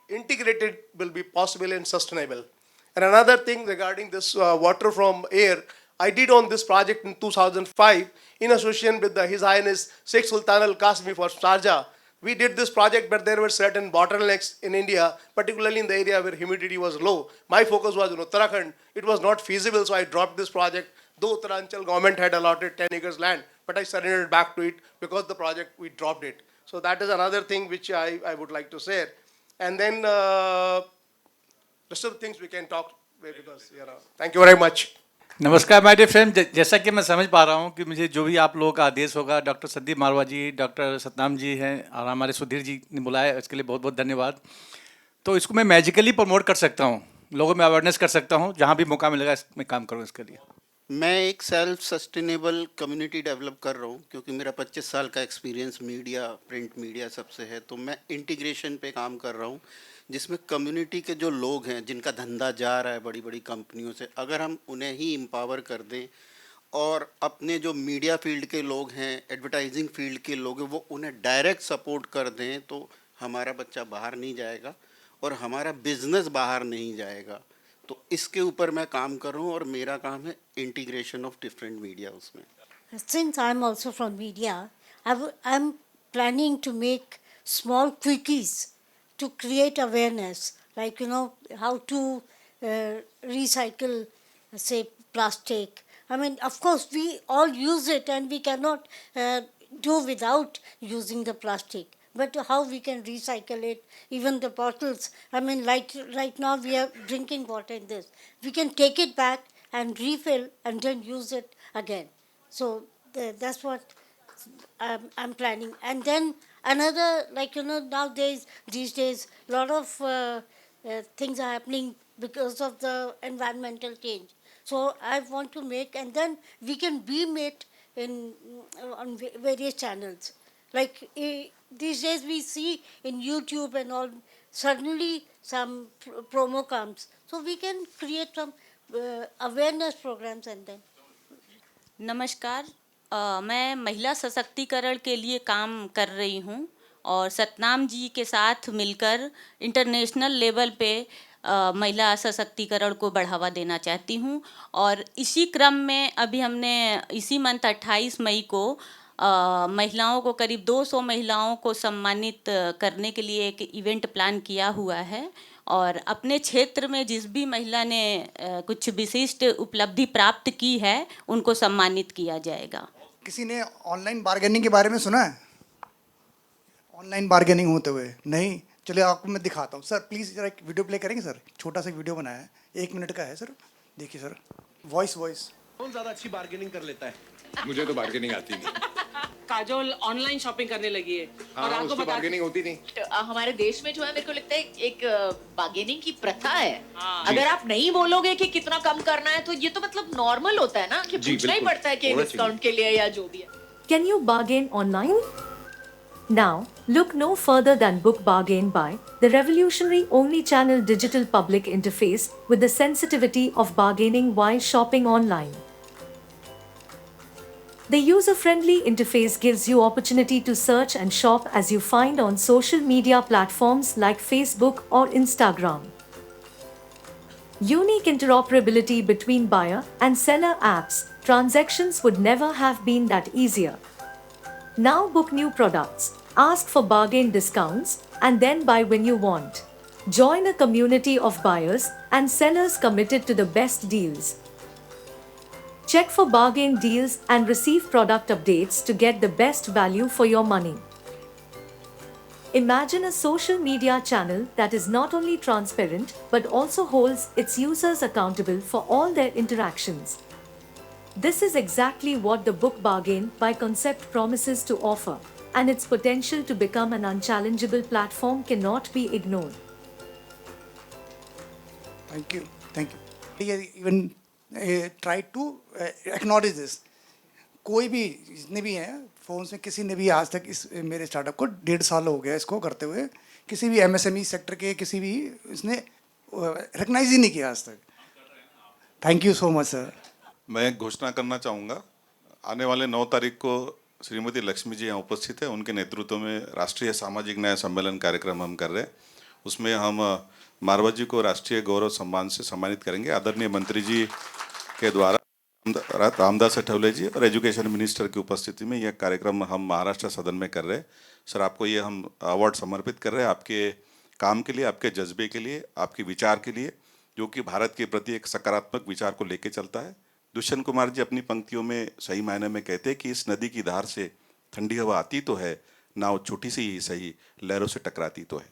integrated will be possible and sustainable. And another thing regarding this water from air, I did on this project in 2005 in association with His Highness Sheikh Sultan Al Qasmi for Sharjah. We did this project, but there were certain bottlenecks in India, particularly in the area where humidity was low. My focus was in Uttarakhand. It was not feasible, so I dropped this project. Though Uttaranchal government had allotted 10 acres land, but I surrendered back to it because the project, we dropped it. So that is another thing which I would like to share. And then rest of the things we can talk because, thank you very much. नमस्कार my dear friend, जैसा कि मैं समझ पा रहा हूँ कि मुझे जो भी आप लोगों का आदेश होगा, डॉक्टर संदीप मारवा जी, डॉक्टर सतनाम जी हैं और हमारे सुधीर जी ने बुलाया, इसके लिए बहुत बहुत धन्यवाद। तो इसको मैं मैजिकली प्रमोट कर सकता हूँ, लोगों में अवेयरनेस कर सकता हूँ, जहाँ भी मौका मिलेगा इसमें काम करूँ इसके लिए। मैं एक सेल्फ सस्टेनेबल कम्युनिटी डेवलप कर रहा हूँ क्योंकि मेरा 25 साल का एक्सपीरियंस मीडिया, प्रिंट मीडिया सबसे है। तो मैं इंटीग्रेशन पे काम कर रहा हूँ जिसमें कम्युनिटी के जो लोग हैं जिनका धंधा जा रहा है बड़ी बड़ी कंपनियों से, अगर हम उन्हें ही एम्पावर कर दें और अपने जो मीडिया फील्ड के लोग हैं, एडवर्टाइजिंग फील्ड के लोग हैं, वो उन्हें डायरेक्ट सपोर्ट कर दें तो हमारा बच्चा बाहर नहीं जाएगा और हमारा बिजनेस बाहर नहीं जाएगा। तो इसके ऊपर मैं काम कर रहा हूँ और मेरा काम है इंटीग्रेशन ऑफ डिफरेंट मीडिया उसमें। Since I'm also from media, I'm planning to make small quickies to create awareness, like, how to recycle, say, plastic. I mean, of course, we all use it and we cannot do without using the plastic. But how we can recycle it, even the bottles. I mean, like right now we are drinking water in this. We can take it back and refill and then use it again. So that's what I'm planning. And then another, like, nowadays, these days, a lot of things are happening because of the environmental change. So I want to make, and then we can beam it in on various channels. Like these days, we see in YouTube and all. Suddenly, some promo comes, so we can create some awareness programs and then. नमस्कार, मैं महिला सशक्तिकरण के लिए काम कर रही हूँ और सतनाम जी के साथ मिलकर इंटरनेशनल लेवल पे महिला सशक्तिकरण को बढ़ावा देना चाहती हूँ। और इसी क्रम में अभी हमने इसी मंथ 28 मई को महिलाओं को, करीब 200 महिलाओं को सम्मानित करने के लिए एक इवेंट प्लान किया हुआ है और अपने क्षेत्र में जिस भी महिला ने कुछ विशिष्ट उपलब्धि प्राप्त की है उनको सम्मानित किया जाएगा। किसी ने ऑनलाइन बार्गेनिंग के बारे में सुना है? ऑनलाइन बार्गेनिंग होते हुए नहीं, चलिए आपको मैं दिखाता हूँ। सर प्लीज़ जरा एक वीडियो प्ले करेंगे सर? छोटा सा वीडियो बनाया है, 1 मिनट का है सर, देखिए सर। वॉइस कौन ज़्यादा अच्छी बार्गेनिंग कर लेता है? मुझे तो बार्गेनिंग आती नहीं। काजोल ऑनलाइन शॉपिंग करने लगी है और आपको बता बार्गेनिंग होती नहीं। हमारे देश में जो है, मेरे को लगता है एक बार्गेनिंग की प्रथा है। अगर आप नहीं बोलोगे कि कितना कम करना है तो ये तो मतलब नॉर्मल होता है ना कि पूछना ही पड़ता है कि डिस्काउंट के लिए या जो भी है। Can you bargain online? Now, look no further than Book Bargain Buy, the revolutionary omni-channel digital public interface with the sensitivity of bargaining while shopping online. The user-friendly interface gives you opportunity to search and shop as you find on social media platforms like Facebook or Instagram. Unique interoperability between buyer and seller apps, transactions would never have been that easier. Now book new products, ask for bargain discounts, and then buy when you want. Join a community of buyers and sellers committed to the best deals. Check for bargain deals and receive product updates to get the best value for your money. Imagine a social media channel that is not only transparent but also holds its users accountable for all their interactions. This is exactly what the Book Bargain Buy concept promises to offer, and its potential to become an unchallengeable platform cannot be ignored. Thank you. Even try to acknowledge this. कोई भी जितने भी हैं phone में, किसी ने भी आज तक इस मेरे स्टार्टअप को 1.5 साल हो गया इसको करते हुए, किसी भी MSME सेक्टर के किसी भी इसने रिकग्नाइज ही नहीं किया आज तक। Thank you so much sir. मैं घोषणा करना चाहूँगा, आने वाले 9 तारीख को श्रीमती लक्ष्मी जी यहाँ उपस्थित है, उनके नेतृत्व में राष्ट्रीय सामाजिक न्याय सम्मेलन कार्यक्रम हम कर रहे हैं। उसमें हम मारवा जी को राष्ट्रीय गौरव सम्मान से सम्मानित करेंगे। आदरणीय मंत्री जी के द्वारा रामदास अठवले जी और एजुकेशन मिनिस्टर की उपस्थिति में यह कार्यक्रम हम महाराष्ट्र सदन में कर रहे हैं। सर आपको ये हम अवार्ड समर्पित कर रहे हैं आपके काम के लिए, आपके जज्बे के लिए, आपके विचार के लिए, जो कि भारत के प्रति एक सकारात्मक विचार को लेके चलता है। दुष्यंत कुमार जी अपनी पंक्तियों में सही मायने में कहते हैं कि इस नदी की धार से ठंडी हवा आती तो है, नाव छोटी सी ही सही लहरों से टकराती तो है।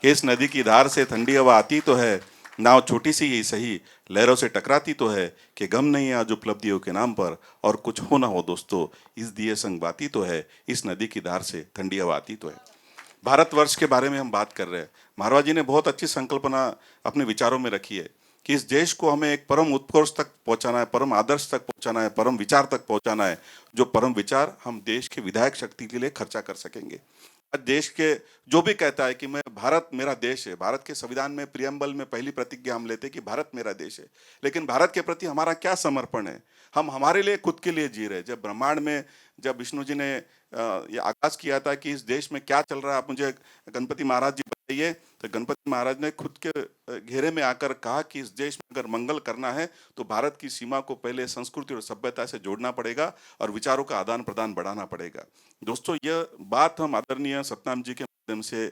कि इस नदी की धार से ठंडी हवा आती तो है, नाव छोटी सी ही सही लहरों से टकराती तो है, कि गम नहीं आज उपलब्धियों के नाम पर, और कुछ हो ना हो दोस्तों इस दिए संग बाती तो है, इस नदी की धार से ठंडी हवा आती तो है। भारतवर्ष के बारे में हम बात कर रहे हैं। मारवा जी ने बहुत अच्छी संकल्पना अपने विचारों में रखी है कि इस देश को हमें एक परम उत्कर्ष तक पहुंचाना है, परम आदर्श तक पहुंचाना है, परम विचार तक पहुंचाना है, जो परम विचार हम देश के विधायक शक्ति के लिए खर्चा कर सकेंगे। आज देश के जो भी कहता है कि मैं भारत मेरा देश है, भारत के संविधान में प्रियम्बल में पहली प्रतिज्ञा हम लेते हैं कि भारत मेरा देश है, लेकिन भारत के प्रति हमारा क्या समर्पण है? हम हमारे लिए खुद के लिए जी रहे। जब ब्रह्मांड में जब विष्णु जी ने ये आगाज किया था कि इस देश में क्या चल रहा है, आप मुझे गणपति महाराज जी बताइए, तो गणपति महाराज ने खुद के घेरे में आकर कहा कि इस देश में अगर मंगल करना है तो भारत की सीमा को पहले संस्कृति और सभ्यता से जोड़ना पड़ेगा और विचारों का आदान प्रदान बढ़ाना पड़ेगा। दोस्तों, यह बात हम आदरणीय सतनाम जी के माध्यम से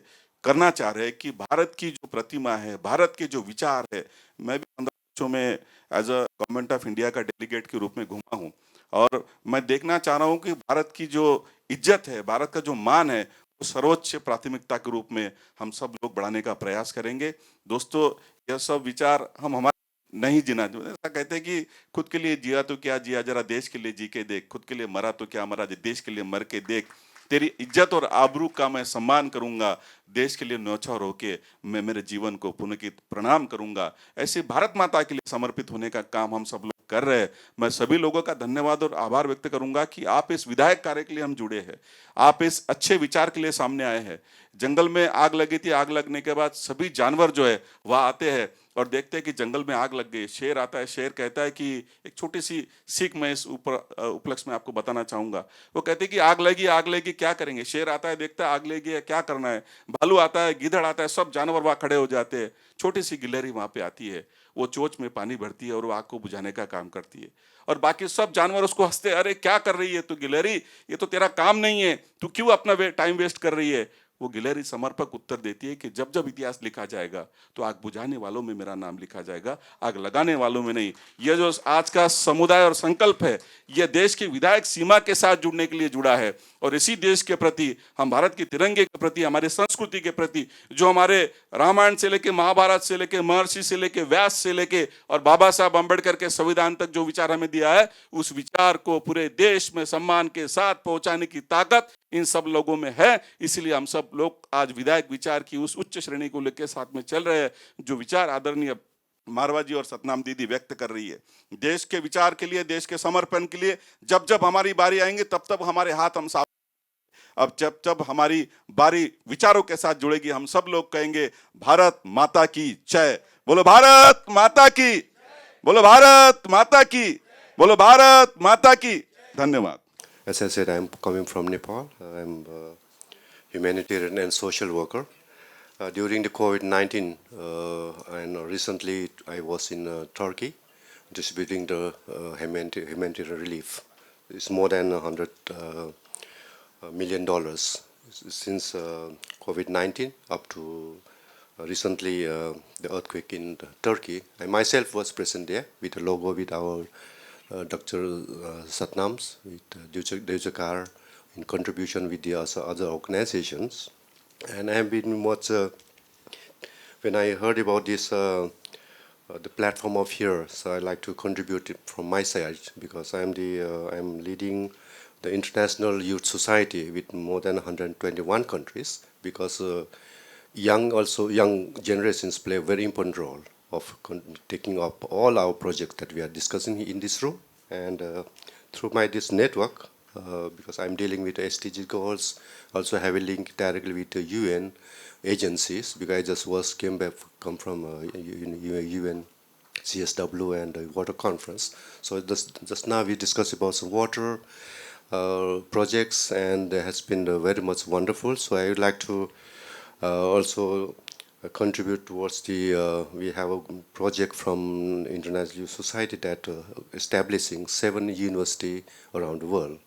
करना चाह रहे हैं कि भारत की जो प्रतिमा है, भारत के जो विचार है, मैं भी 15 बच्चों में as a government of India का डेलीगेट के रूप में घूमा हूँ और मैं देखना चाह रहा हूँ कि भारत की जो इज्जत है, भारत का जो मान है, वो सर्वोच्च प्राथमिकता के रूप में हम सब लोग बढ़ाने का प्रयास करेंगे। दोस्तों, यह सब विचार हम हमारे नहीं जीना, ऐसा कहते हैं कि खुद के लिए जिया तो क्या जिया, जरा देश के लिए जी के देख, खुद के लिए मरा तो क्या मरा, देश के लिए मर के देख, तेरी इज्जत और आबरू का मैं सम्मान करूंगा, देश के लिए न्यौछावर होके मैं मेरे जीवन को पुनकित प्रणाम करूंगा। ऐसे भारत माता के लिए समर्पित होने का काम हम सब लोग कर रहे हैं। मैं सभी लोगों का धन्यवाद और आभार व्यक्त करूंगा कि आप इस विधायक कार्य के लिए हम जुड़े हैं, आप इस अच्छे विचार के लिए सामने आए हैं। जंगल में आग लगी थी, आग लगने के बाद सभी जानवर जो है वह आते हैं और देखते हैं कि जंगल में आग लग गई। शेर आता है, शेर कहता है कि एक छोटी सी सीख मैं इस उपलक्ष्य में आपको बताना चाहूंगा। वो कहते हैं कि आग लगी क्या करेंगे? शेर आता है, देखता है आग लगी है, क्या करना है? भालू आता है, गिद्धड़ आता है, सब जानवर वहां खड़े हो जाते हैं। छोटी सी गिलहरी वहां पे आती है, वो चोंच में पानी भरती है और वो आग को बुझाने का काम करती है और बाकी सब जानवर उसको हंसते, अरे क्या कर रही है तू गिलहरी, ये तो तेरा काम नहीं है, तू क्यों अपना टाइम वेस्ट कर रही है? वो गिलहरी समर्पक उत्तर देती है कि जब जब इतिहास लिखा जाएगा तो आग बुझाने वालों में मेरा नाम लिखा जाएगा, आग लगाने वालों में नहीं। यह जो आज का समुदाय और संकल्प है, यह देश की विधायक सीमा के साथ जुड़ने के लिए जुड़ा है और इसी देश के प्रति, हम भारत के तिरंगे के प्रति, हमारे संस्कृति के प्रति, जो हमारे रामायण से लेके महाभारत से लेके महर्षि से लेके व्यास से लेके और बाबा साहब अम्बेडकर के संविधान तक जो विचार हमें दिया है, उस विचार को पूरे देश में सम्मान के साथ पहुंचाने की ताकत इन सब लोगों में है। इसलिए हम सब लोग आज विधायक विचार की उस उच्च श्रेणी को लेकर साथ में चल रहे हैं, जो विचार आदरणीय मारवा जी और सतनाम दीदी व्यक्त कर रही है। देश के विचार के लिए, देश के समर्पण के लिए जब जब हमारी बारी आएंगे तब तब हमारे हाथ हम साफ, अब जब जब हमारी बारी विचारों के साथ जुड़ेगी, हम सब लोग कहेंगे भारत माता की जय। बोलो भारत माता की, बोलो भारत माता की, बोलो भारत माता की। धन्यवाद। As I said, I'm coming from Nepal. I'm a humanitarian and social worker. During the COVID-19, and recently I was in Turkey distributing the humanitarian relief. It's more than $100 million since COVID-19 up to recently the earthquake in Turkey. I myself was present there with the logo with our Dr. Satnam's, with Deuchakar, in contribution with the other organizations. And I have been much, when I heard about this, the platform of here, so I like to contribute it from my side, because I'm leading the International Youth Society with more than 121 countries, because young generations play a very important role of taking up all our projects that we are discussing in this room. And through this network, because I'm dealing with the SDG goals, also have a link directly with the UN agencies, because I just come from UN CSW and the water conference. So just now we discussed about some water projects, and it has been very much wonderful. So I would like to also contribute towards we have a project from International Youth Society that establishing 7 universities around the world.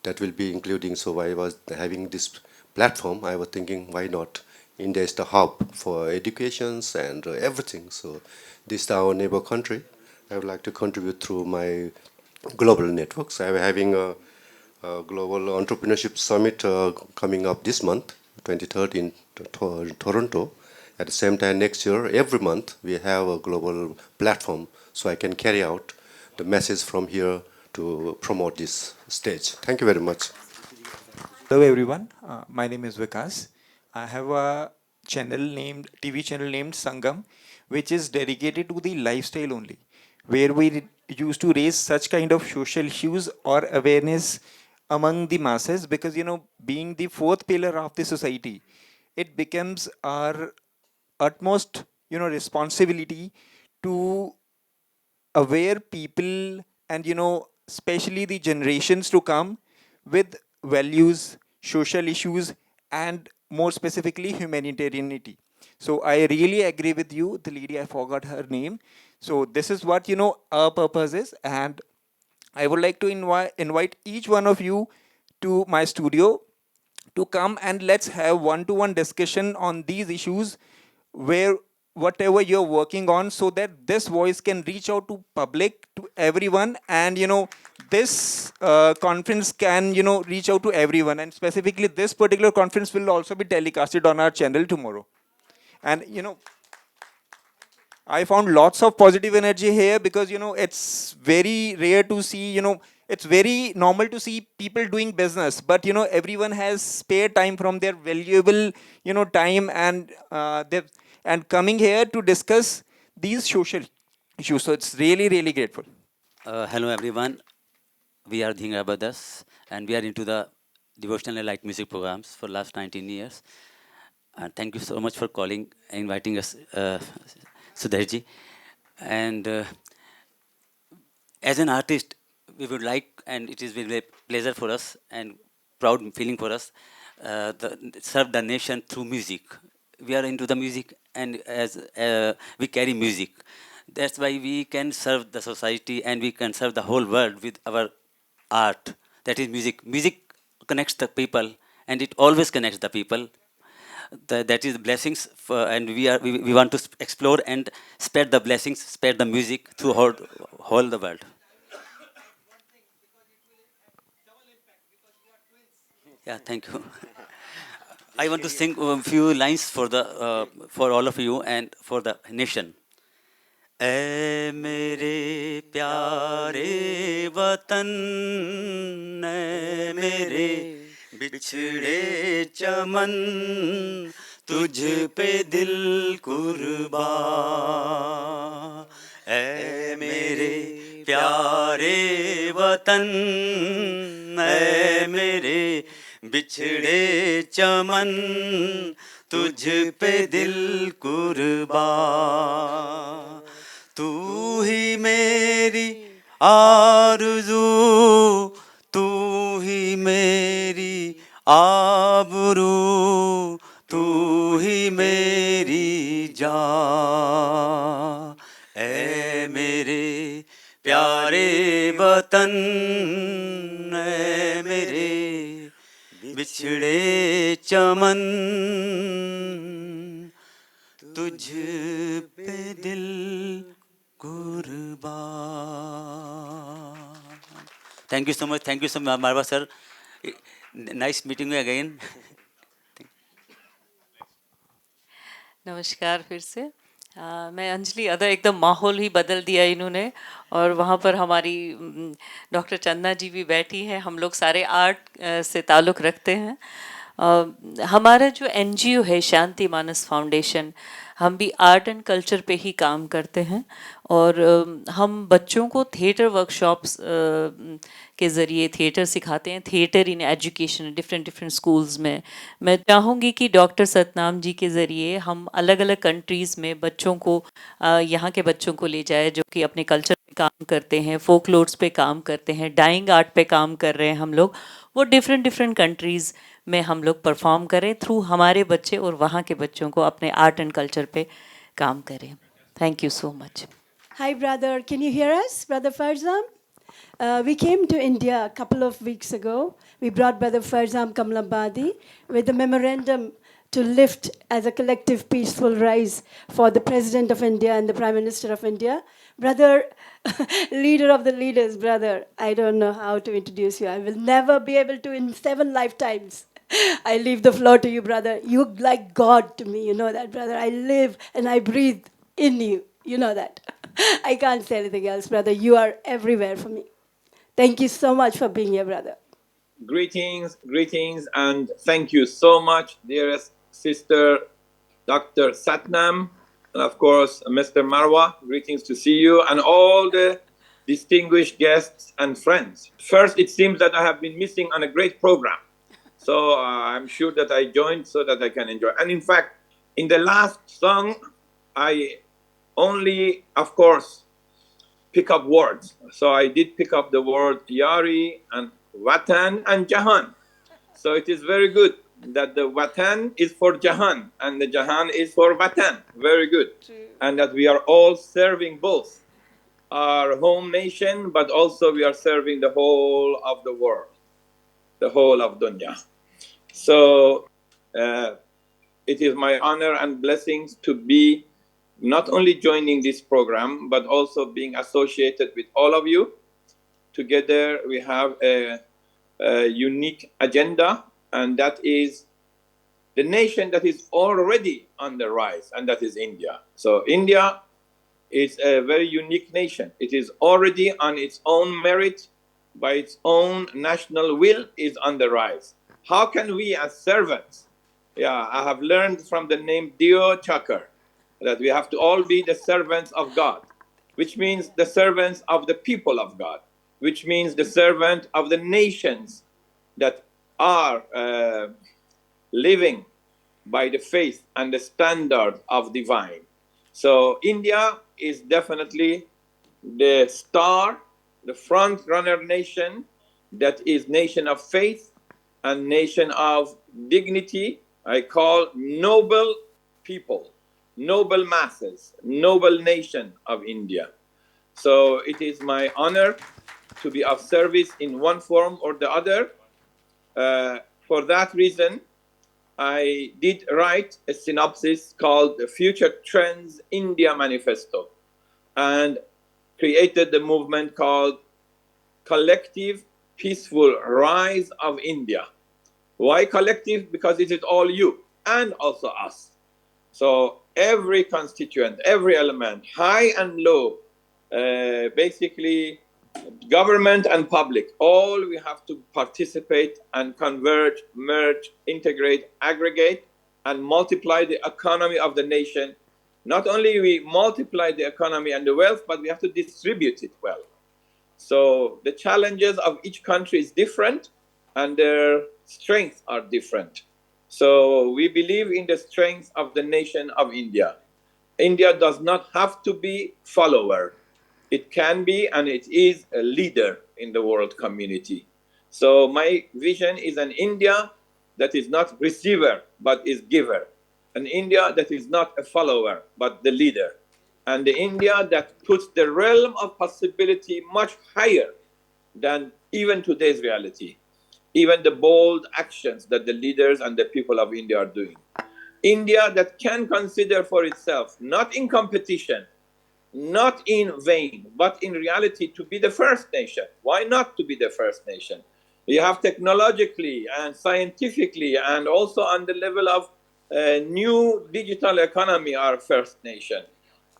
That will be including, so I was having this platform, I was thinking, why not? India is the hub for educations and everything. So this is our neighbor country. I would like to contribute through my global networks. I'm having a global entrepreneurship summit coming up this month, 23rd in Toronto. At the same time, next year, every month, we have a global platform so I can carry out the message from here to promote this stage. Thank you very much. Hello everyone, my name is Vikas. I have a TV channel named Sangam, which is dedicated to the lifestyle only, where we used to raise such kind of social issues or awareness among the masses. Because being the fourth pillar of the society, it becomes our utmost responsibility to aware people and especially the generations to come with values, social issues, and more specifically humanitarianity. So I really agree with you, the lady, I forgot her name. So this is what our purpose is, and I would like to invite each one of you to my studio to come and let's have one-to-one discussion on these issues, where whatever you're working on, so that this voice can reach out to public, to everyone, and this conference can reach out to everyone. And specifically this particular conference will also be telecasted on our channel tomorrow. And I found lots of positive energy here, because it's very rare to see, it's very normal to see people doing business, but everyone has spare time from their valuable time, and and coming here to discuss these social issues. So it's really, really grateful. Hello everyone, we are Dhingra Brothers, and we are into the devotional and light music programs for last 19 years. Thank you so much for calling, inviting us, Sudharji. And as an artist, we would like, and it is really a pleasure for us and proud feeling for us, serve the nation through music. We are into the music, and as we carry music. That's why we can serve the society and we can serve the whole world with our art. That is music. Music connects the people, and it always connects the people. That is blessings, and we want to explore and spread the blessings, spread the music through whole the world. Yeah, thank you. I want to sing a few lines for all of you and for the nation. ऐ मेरे प्यारे वतन, ऐ मेरे बिछड़े चमन, तुझ पे दिल कुर्बान। ऐ मेरे प्यारे वतन, ऐ मेरे बिछड़े चमन, तुझ पे दिल कुर्बान। तू ही मेरी आरज़ू, तू ही मेरी आबरू, तू ही मेरी जान। ऐ मेरे प्यारे वतन, ऐ मेरे बिछड़े चमन, तुझ पे दिल कुर्बान। Thank you so much. Thank you so much, Marwah sir. Nice meeting you again. नमस्कार फिर से। मैं अंजलि अदा, एकदम माहौल ही बदल दिया इन्होंने। और वहाँ पर हमारी डॉक्टर चंदा जी भी बैठी हैं। हम लोग सारे आर्ट से ताल्लुक़ रखते हैं। हमारा जो एनजीओ है शांति मानस फाउंडेशन, हम भी आर्ट एंड कल्चर पे ही काम करते हैं। और हम बच्चों को थिएटर वर्कशॉप्स के ज़रिए थिएटर सिखाते हैं, theatre in education different schools में। मैं चाहूँगी कि डॉक्टर सतनाम जी के ज़रिए हम अलग अलग कंट्रीज़ में बच्चों को, यहाँ के बच्चों को ले जाए जो कि अपने कल्चर पे काम करते हैं, फोकलोर्स पे काम करते हैं, डाइंग आर्ट पे काम कर रहे हैं हम लोग। वो डिफरेंट कंट्रीज़ में हम लोग परफॉर्म करें थ्रू हमारे बच्चे, और वहाँ के बच्चों को अपने आर्ट एंड कल्चर पे काम करें। Thank you so much. Hi, brother. Can you hear us, Brother Farzam? We came to India a couple of weeks ago. We brought Brother Farzam Kamlabadi with a memorandum to lift as a collective peaceful rise for the President of India and the Prime Minister of India. Brother, leader of the leaders, brother, I don't know how to introduce you. I will never be able to in 7 lifetimes. I leave the floor to you, brother. You're like God to me, you know that, brother. I live and I breathe in you. You know that. I can't say anything else, brother. You are everywhere for me. Thank you so much for being here, brother. Greetings, greetings, and thank you so much, dearest sister Dr. Satnam, and of course, Mr. Marwah. Greetings to see you, and all the distinguished guests and friends. First, it seems that I have been missing on a great program. So I'm sure that I joined so that I can enjoy. And in fact, in the last song, I only, of course, pick up words. So I did pick up the word Yari and Watan and Jahan. So it is very good that the Watan is for Jahan and the Jahan is for Watan. Very good. And that we are all serving both our home nation, but also we are serving the whole of the world, the whole of Dunya. So it is my honor and blessings to be not only joining this program, but also being associated with all of you. Together we have a unique agenda, and that is the nation that is already on the rise, and that is India. So India is a very unique nation. It is already on its own merit, by its own national will, is on the rise. How can we as servants, I have learned from the name Deuchakar, that we have to all be the servants of God, which means the servants of the people of God, which means the servant of the nations that are living by the faith and the standard of divine. So India is definitely the star, the front runner nation that is nation of faith and nation of dignity. I call noble people, noble masses, noble nation of India. So it is my honor to be of service in one form or the other. For that reason, I did write a synopsis called the Future Trends India Manifesto and created the movement called Collective Peaceful Rise of India. Why collective? Because it is all you and also us. So every constituent, every element, high and low, basically government and public, all we have to participate and converge, merge, integrate, aggregate, and multiply the economy of the nation. Not only we multiply the economy and the wealth, but we have to distribute it well. So the challenges of each country is different and their strengths are different. So we believe in the strength of the nation of India. India does not have to be follower. It can be and it is a leader in the world community. So my vision is an India that is not receiver but is giver. An India that is not a follower but the leader. And the India that puts the realm of possibility much higher than even today's reality, even the bold actions that the leaders and the people of India are doing. India that can consider for itself, not in competition, not in vain, but in reality to be the first nation. Why not to be the first nation? You have technologically and scientifically and also on the level of new digital economy our first nation.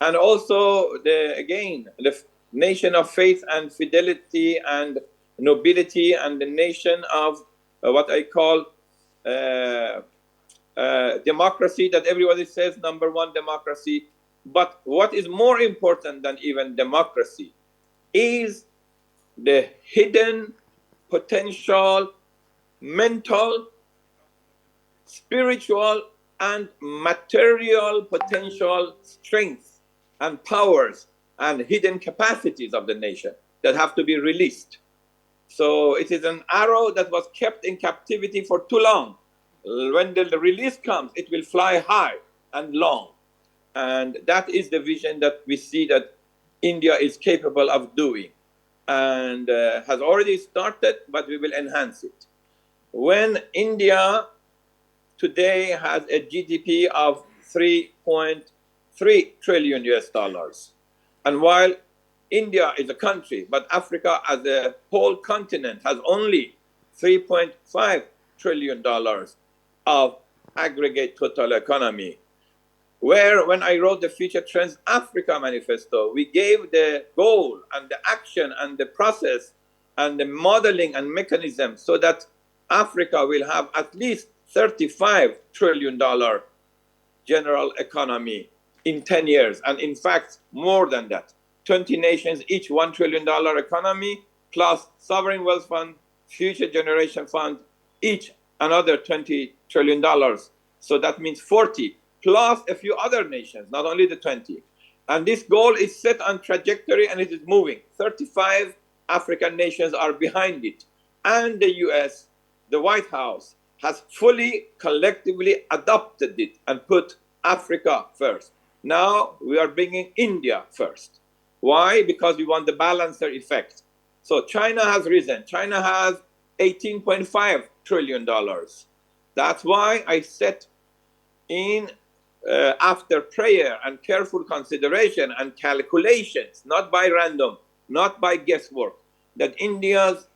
And also, the nation of faith and fidelity and nobility and the nation of what I call democracy, that everybody says number one democracy. But what is more important than even democracy is the hidden potential, mental, spiritual, and material potential strength and powers and hidden capacities of the nation that have to be released. So it is an arrow that was kept in captivity for too long. When the release comes, it will fly high and long. And that is the vision that we see that India is capable of doing and has already started, but we will enhance it. When India today has a GDP of 3.3 trillion US dollars, and while India is a country, but Africa as a whole continent has only 3.5 trillion of aggregate total economy. Where when I wrote the Future Trends Africa Manifesto, we gave the goal and the action and the process and the modeling and mechanism so that Africa will have at least $35 trillion general economy in 10 years. And in fact, more than that. 20 nations, each $1 trillion economy, plus sovereign wealth fund, future generation fund, each another $20 trillion. So that means 40, plus a few other nations, not only the 20. And this goal is set on trajectory and it is moving. 35 African nations are behind it. And the US, the White House, has fully, collectively adopted it and put Africa first. Now we are bringing India first. Why? Because we want the balancer effect. So China has risen. China has $18.5 trillion. That's why I set in, after prayer and careful consideration and calculations, not by random, not by guesswork, that India's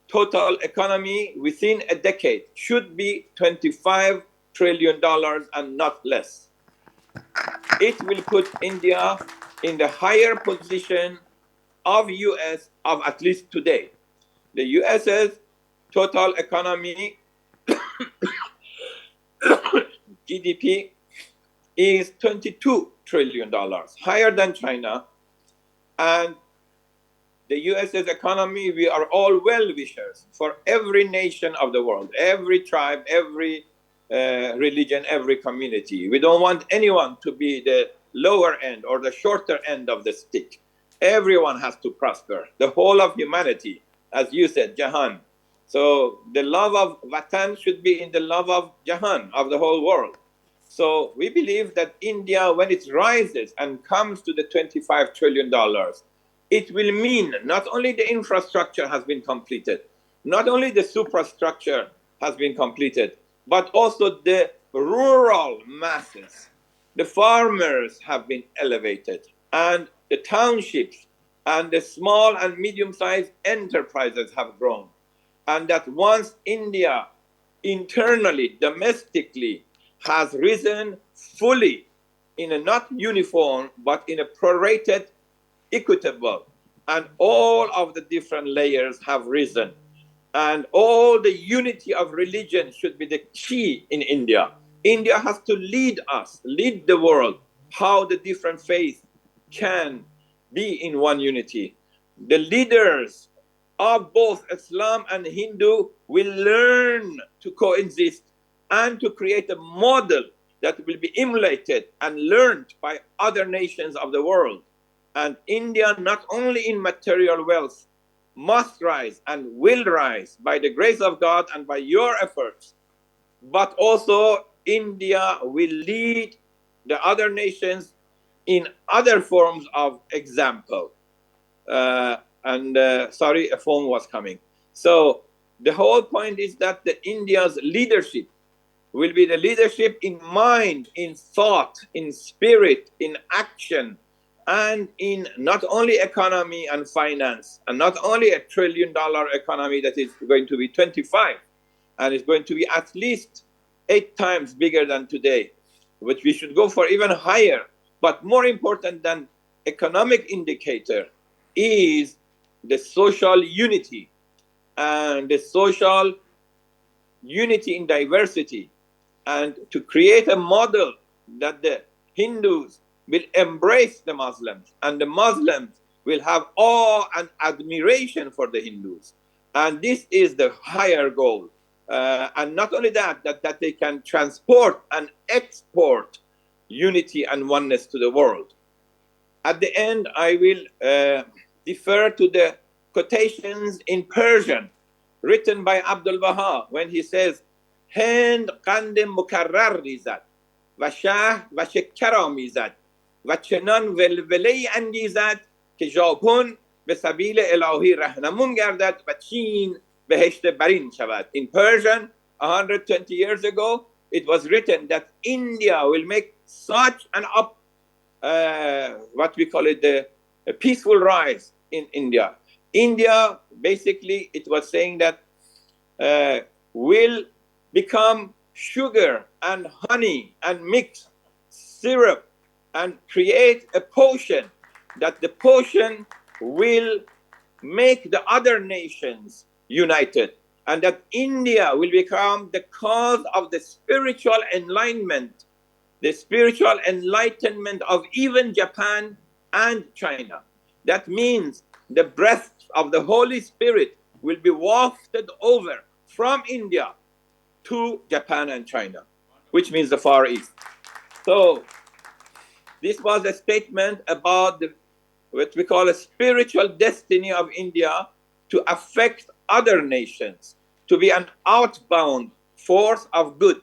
total economy within a decade should be $25 trillion and not less. It will put India in the higher position of US of at least today. The US's total economy GDP is $22 trillion, higher than China. And the US's economy, we are all well-wishers for every nation of the world, every tribe, every religion, every community. We don't want anyone to be the lower end or the shorter end of the stick. Everyone has to prosper, the whole of humanity, as you said, Jahan. So the love of Vatan should be in the love of Jahan, of the whole world. So we believe that India, when it rises and comes to the $25 trillion, it will mean not only the infrastructure has been completed, not only the superstructure has been completed, but also the rural masses. The farmers have been elevated, and the townships and the small and medium-sized enterprises have grown. And that once India internally, domestically, has risen fully in a not uniform, but in a prorated, equitable, and all of the different layers have risen. And all the unity of religion should be the key in India. India has to lead us, lead the world, how the different faiths can be in one unity. The leaders of both Islam and Hindu will learn to coexist and to create a model that will be emulated and learned by other nations of the world. And India, not only in material wealth, must rise and will rise by the grace of God and by your efforts, but also India will lead the other nations in other forms of example. Sorry, a phone was coming. So the whole point is that the India's leadership will be the leadership in mind, in thought, in spirit, in action, and in not only economy and finance, and not only a $1 trillion economy that is going to be 25, and it's going to be at least 8 times bigger than today, which we should go for even higher. But more important than economic indicator is the social unity, and the social unity in diversity, and to create a model that the Hindus will embrace the Muslims, and the Muslims will have awe and admiration for the Hindus. And this is the higher goal. And not only that, that they can transport and export unity and oneness to the world. At the end, I will defer to the quotations in Persian written by Abdul Baha when he says, هند قند مکرر ریزد و شهر و شکر میزد و چنان ولوله انگیزد که ژاپن به سبیل الهی رهنمون گردد و چین بهشت برین شود. In Persian, 120 years ago, it was written that India will make such an what we call it, a peaceful rise in India. India, basically, it was saying that will become sugar and honey and mix syrup and create a potion, that the potion will make the other nations united, and that India will become the cause of the spiritual enlightenment, the spiritual enlightenment of even Japan and China. That means the breath of the Holy Spirit will be wafted over from India to Japan and China, which means the Far East. So this was a statement about what we call a spiritual destiny of India to affect other nations, to be an outbound force of good,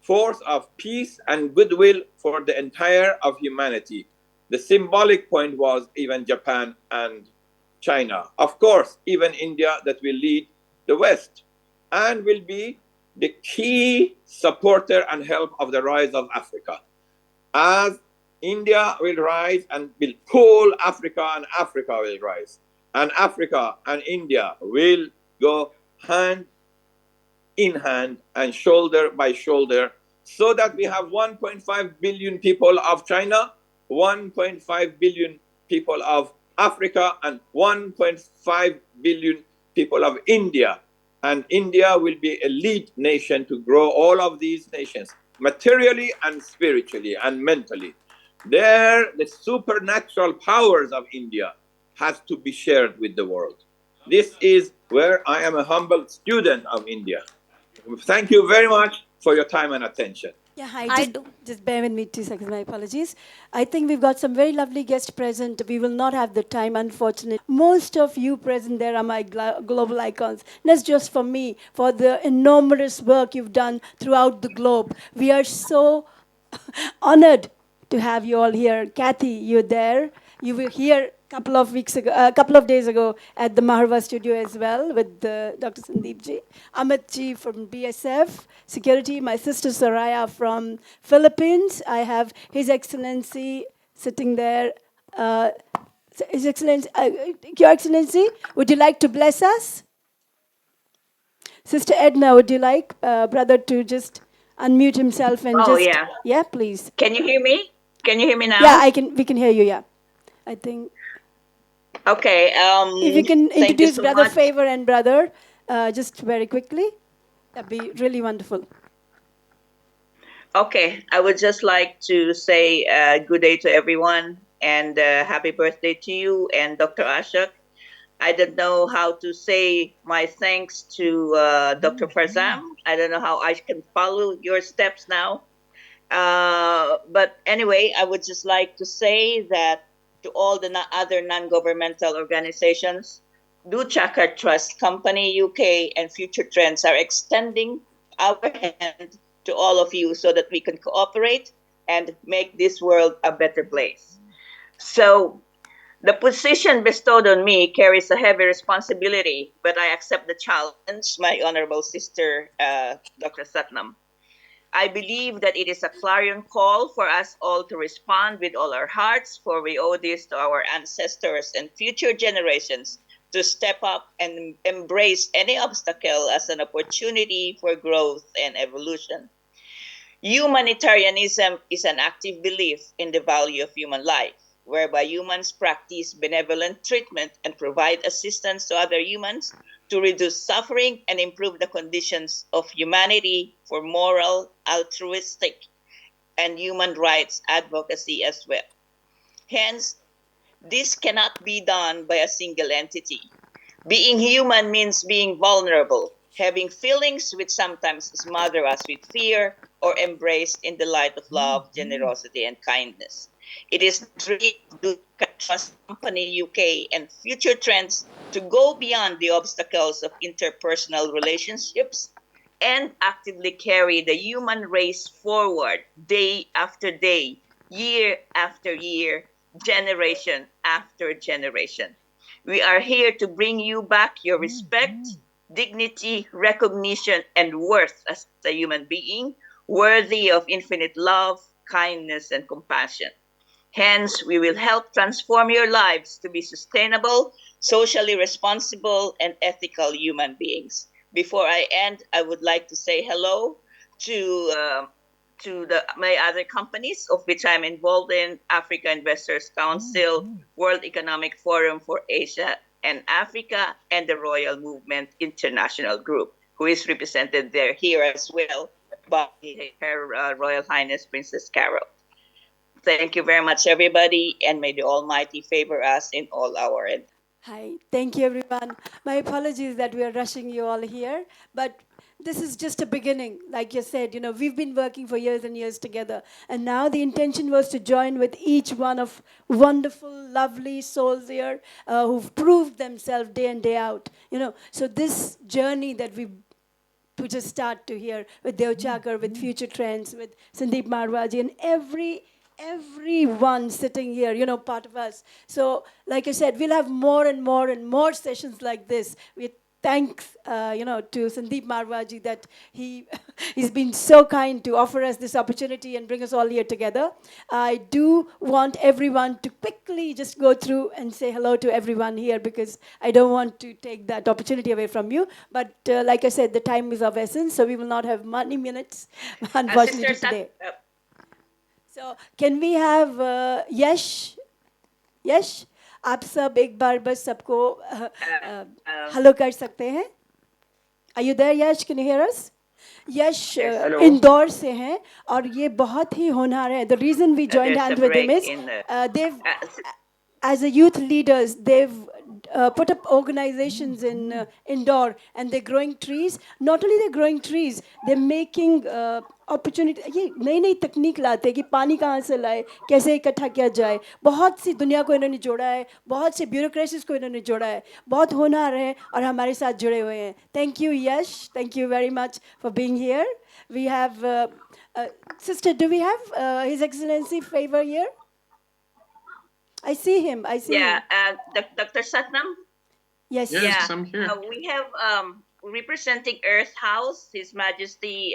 force of peace and goodwill for the entire of humanity. The symbolic point was even Japan and China. Of course, even India, that will lead the West and will be the key supporter and help of the rise of Africa. As India will rise and will pull Africa, and Africa will rise. And Africa and India will go hand in hand and shoulder by shoulder, so that we have 1.5 billion people of China, 1.5 billion people of Africa, and 1.5 billion people of India. And India will be a lead nation to grow all of these nations, materially and spiritually and mentally. There, the supernatural powers of India has to be shared with the world. This is where I am a humble student of India. Thank you very much for your time and attention. Yeah, hi. Just bear with me 2 seconds. My apologies. I think we've got some very lovely guests present. We will not have the time, unfortunately. Most of you present there are my global icons. Not just for me, for the enormous work you've done throughout the globe. We are so honored to have you all here. Kathy, you're there. You were here a couple of days ago at the Marwah studio as well with Dr. Sandeep ji. Amit ji from BSF Security, my sister Soraya from Philippines. I have His Excellency sitting there. His Excellency, Your Excellency, would you like to bless us? Sister Edna, would you like brother to just unmute himself and yeah, please. Can you hear me? Can you hear me now? Yeah, we can hear you, yeah. I think. Okay. If you can introduce so Brother much. Favor and Brother, just very quickly, that'd be really wonderful. Okay, I would just like to say good day to everyone and happy birthday to you and Dr. Ashok. I don't know how to say my thanks to Dr. Farzam. I don't know how I can follow your steps now. But anyway, I would just like to say that to all the other non-governmental organizations, Deuchakar Trust Company UK and Future Trends are extending our hand to all of you so that we can cooperate and make this world a better place. So the position bestowed on me carries a heavy responsibility, but I accept the challenge, my honorable sister, Dr. Satnam. I believe that it is a clarion call for us all to respond with all our hearts, for we owe this to our ancestors and future generations to step up and embrace any obstacle as an opportunity for growth and evolution. Humanitarianism is an active belief in the value of human life, whereby humans practice benevolent treatment and provide assistance to other humans to reduce suffering and improve the conditions of humanity for moral, altruistic, and human rights advocacy as well. Hence, this cannot be done by a single entity. Being human means being vulnerable, having feelings which sometimes smother us with fear or embraced in the light of love, generosity, and kindness. It is the Trust Company UK and Future Trends to go beyond the obstacles of interpersonal relationships and actively carry the human race forward day after day, year after year, generation after generation. We are here to bring you back your respect, dignity, recognition, and worth as a human being, worthy of infinite love, kindness, and compassion. Hence, we will help transform your lives to be sustainable, socially responsible, and ethical human beings. Before I end, I would like to say hello to my other companies, of which I'm involved in: Africa Investors Council, World Economic Forum for Asia and Africa, and the Royal Movement International Group, who is represented there here as well by Her Royal Highness Princess Carol. Thank you very much, everybody, and may the Almighty favor us in all our endeavors. Hi, thank you everyone. My apologies that we are rushing you all here, but this is just a beginning. Like you said, we've been working for years and years together, and now the intention was to join with each one of wonderful, lovely souls here who've proved themselves day in, day out. So this journey that we just start to hear with Deuchakar, with Future Trends, with Sandeep Marwaji, and everyone sitting here, part of us. So, like I said, we'll have more and more and more sessions like this. We thanks, to Sandeep Marwaji that he's been so kind to offer us this opportunity and bring us all here together. I do want everyone to quickly just go through and say hello to everyone here, because I don't want to take that opportunity away from you. But like I said, the time is of essence, so we will not have many minutes, unfortunately, today. So can we have Yash? Yash, आप सब एक बार बस सबको hello कर सकते हैं? Are you there, Yash? Can you hear us? Yash Indore से हैं और ये बहुत ही होनहार है. The reason we joined hands with him is they've, as a youth leaders, they've put up organizations in Indore, and they're growing trees. Not only they're growing trees, they're making opportunity. ये नई नई तकनीक लाते हैं कि पानी कहाँ से लाए, कैसे इकट्ठा किया जाए. बहुत सी दुनिया को इन्होंने जोड़ा है, बहुत से ब्यूरोक्रेसीज को इन्होंने जोड़ा है, बहुत होनहार है और हमारे साथ जुड़े हुए हैं. Thank you, Yash. Thank you very much for being here. We have sister. Do we have His Excellency favor here? I see him. I see him. Dr. Satnam? Yes. Yes, I'm here. We have representing Earth House, His Majesty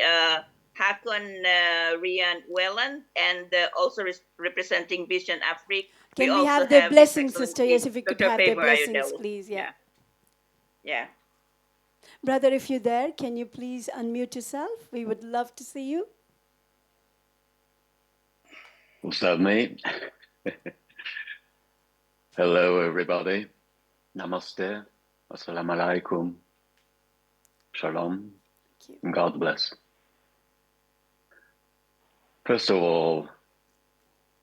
Hakon Rian Welland, and also representing Vision Afrique. Can we also have their His blessings, sister? Excellency Yes, if we could Dr. have their Favor blessings, Ayodele. please. Yeah. Brother, if you're there, can you please unmute yourself? We would love to see you. What's up, mate? Hello, everybody. Namaste. Assalamu alaikum. Shalom. And God bless. First of all,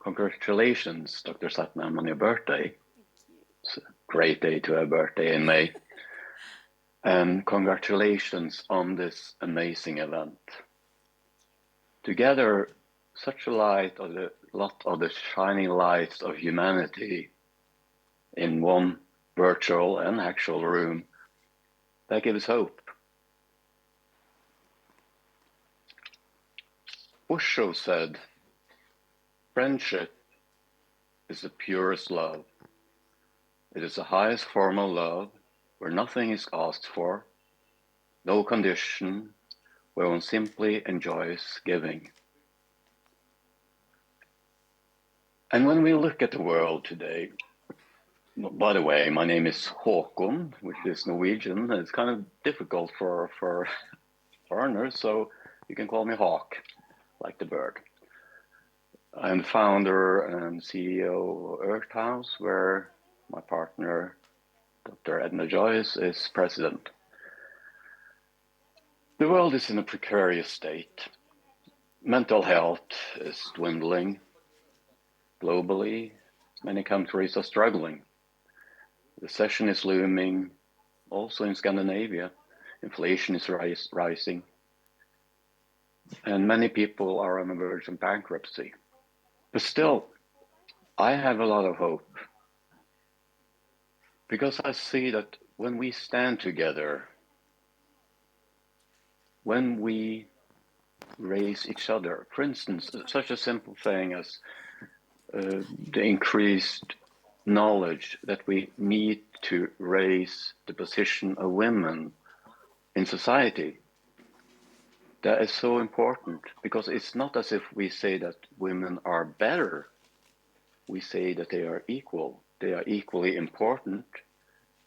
congratulations, Dr. Satnam, on your birthday. It's a great day to have a birthday in May. And congratulations on this amazing event. Together, such a lot of the shining lights of humanity in one virtual and actual room, that gives hope. Osho said, friendship is the purest love. It is the highest form of love, where nothing is asked for, no condition, where one simply enjoys giving. And when we look at the world today, by the way, my name is Håkon, which is Norwegian, and it's kind of difficult for foreigners, so you can call me Hawk, like the bird. I'm the founder and CEO of Earth House, where my partner, Dr. Edna Joyce, is president. The world is in a precarious state. Mental health is dwindling. Globally, many countries are struggling. Recession is looming, also in Scandinavia. Inflation is rising. And many people are on the verge of bankruptcy. But still, I have a lot of hope. Because I see that when we stand together, when we raise each other, for instance, such a simple thing as the increased knowledge that we need to raise the position of women in society. That is so important, because it's not as if we say that women are better. We say that they are equal. They are equally important.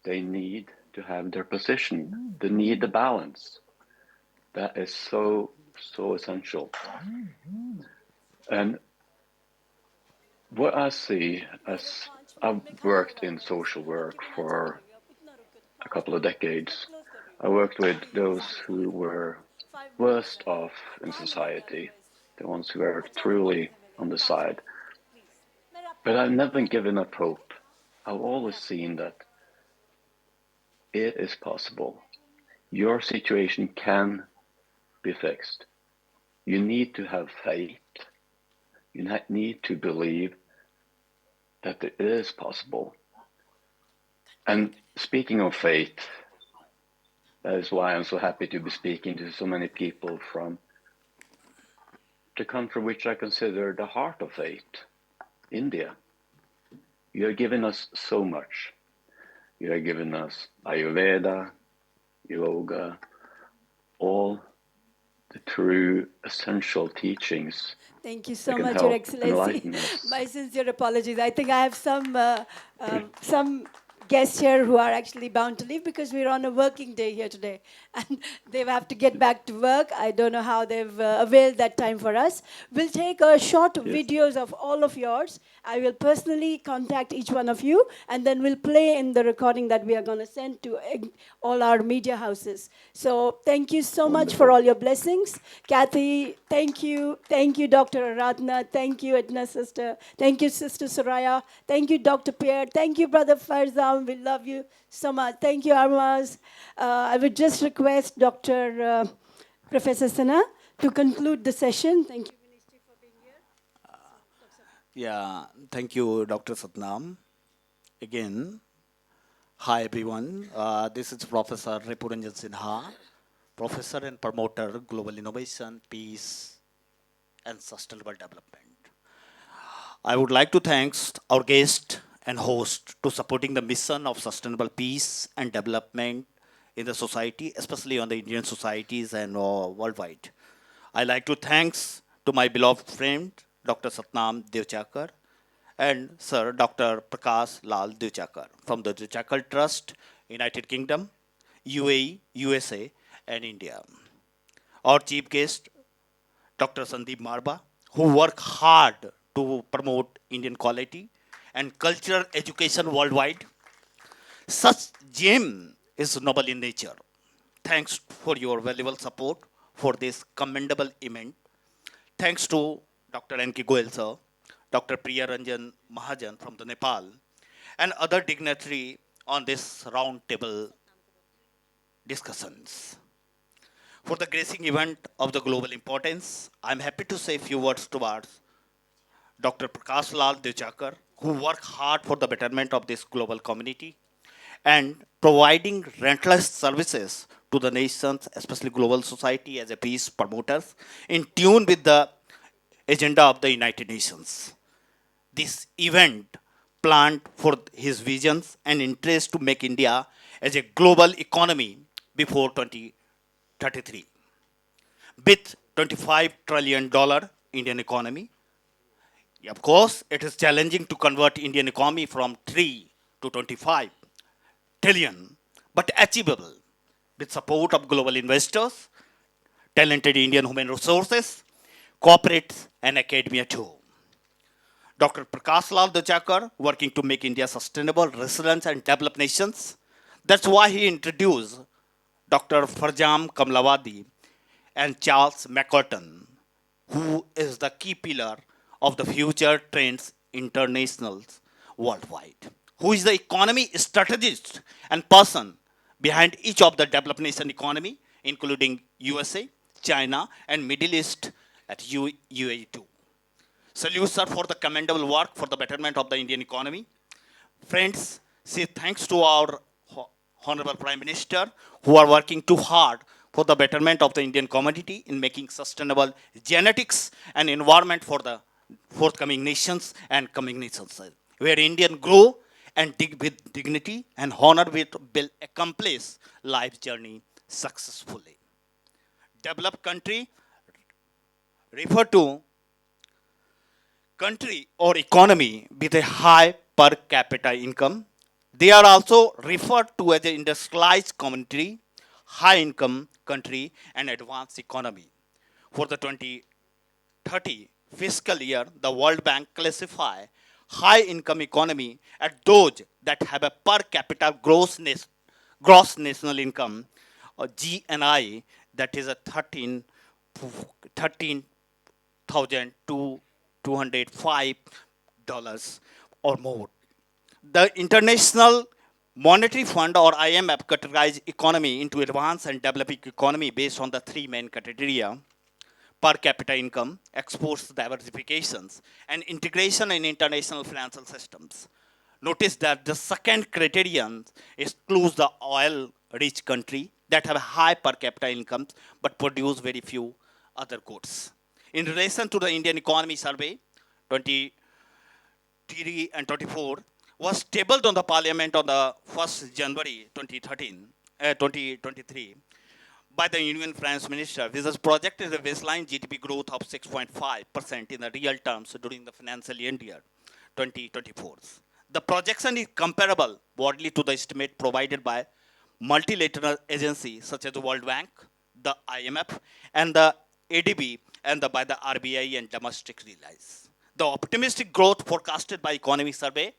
They need to have their position. They need the balance. That is so, so essential. And what I see, as I've worked in social work for a couple of decades, I worked with those who were worst off in society, the ones who were truly on the side. But I've never given up hope. I've always seen that it is possible. Your situation can be fixed. You need to have faith. You need to believe that it is possible. And speaking of faith, that is why I'm so happy to be speaking to so many people from the country which I consider the heart of faith, India. You have given us so much. You have given us Ayurveda, yoga, all the true essential teachings. Thank you that so can much, Your help Excellency. enlighten us. My sincere apologies. I think I have some guests here who are actually bound to leave because we're on a working day here today. And they have to get back to work. I don't know how they've availed that time for us. We'll take short videos of all of yours. I will personally contact each one of you, and then we'll play in the recording that we are going to send to all our media houses. So thank you so much for all your blessings. Kathy, thank you. Thank you, Dr. Aradhana. Thank you, Edna sister. Thank you, Sister Soraya. Thank you, Dr. Pierre. Thank you, Brother Farzam. We love you so much. Thank you, Armaz. I would just request Dr. Professor Sinha to conclude the session. Thank you. Yeah, thank you, Dr. Satnam. Again, hi everyone. This is Professor Ripuranjan Sinha, Professor and Promoter, Global Innovation, Peace and Sustainable Development. I would like to thank our guest and host to supporting the mission of sustainable peace and development in the society, especially on the Indian societies and worldwide. I like to thanks to my beloved friend, Dr. Satnam Deuchakar, and Sir Dr. Prakash Lal Deuchakar from the Deuchakar Trust, United Kingdom, UAE, USA, and India. Our chief guest, Dr. Sandeep Marwah, who work hard to promote Indian quality and cultural education worldwide. Such gem is noble in nature. Thanks for your valuable support for this commendable event. Thanks to Dr. N.K. Goel sir, Dr. Priya Ranjan Mahajan from the Nepal, and other dignitary on this round table discussions. For the gracing event of the global importance, I'm happy to say a few words towards Dr. Prakash Lal Deuchakar, who work hard for the betterment of this global community and providing relentless services to the nations, especially global society as a peace promoters, in tune with the agenda of the United Nations. This event planned for his visions and interest to make India as a global economy before 2033. With $25 trillion Indian economy, of course, it is challenging to convert Indian economy from 3 to 25 trillion, but achievable with support of global investors, talented Indian human resources, corporates, and academia too. Dr. Prakash Lal Deuchakar working to make India sustainable, resilient, and developed nations. That's why he introduced Dr. Farzam Kamlawadi and Charles McCartan, who is the key pillar of the future trends internationals worldwide, who is the economy strategist and person behind each of the developed nation economy, including USA, China, and Middle East at UAE too. Salute sir for the commendable work for the betterment of the Indian economy. Friends, say thanks to our Honorable Prime Minister who are working too hard for the betterment of the Indian community in making sustainable genetics and environment for the forthcoming nations and coming nations, where Indian grow and with dignity and honor will accomplish life journey successfully. Developed country refer to country or economy with a high per capita income, They are also referred to as an industrialized community, high income country, and advanced economy. For the 2030 fiscal year, the World Bank classify high income economy as those that have a per capita gross national income, or GNI, that is a 13,000 to $205 or more. The International Monetary Fund or IMF categorized economy into advanced and developing economy based on the three main criteria: per capita income, exports diversifications, and integration in international financial systems. Notice that the second criterion excludes the oil-rich country that have high per capita incomes but produce very few other goods. In relation to the Indian Economy Survey 2023 and 24 was tabled on the Parliament on the 1st January 2023 by the Union Finance Minister. This is projected a baseline GDP growth of 6.5% in the real terms during the financial year 2024. The projection is comparable broadly to the estimate provided by multilateral agencies such as the World Bank, the IMF, and the ADB, and by the RBI and domestic realize. The optimistic growth forecasted by Economy Survey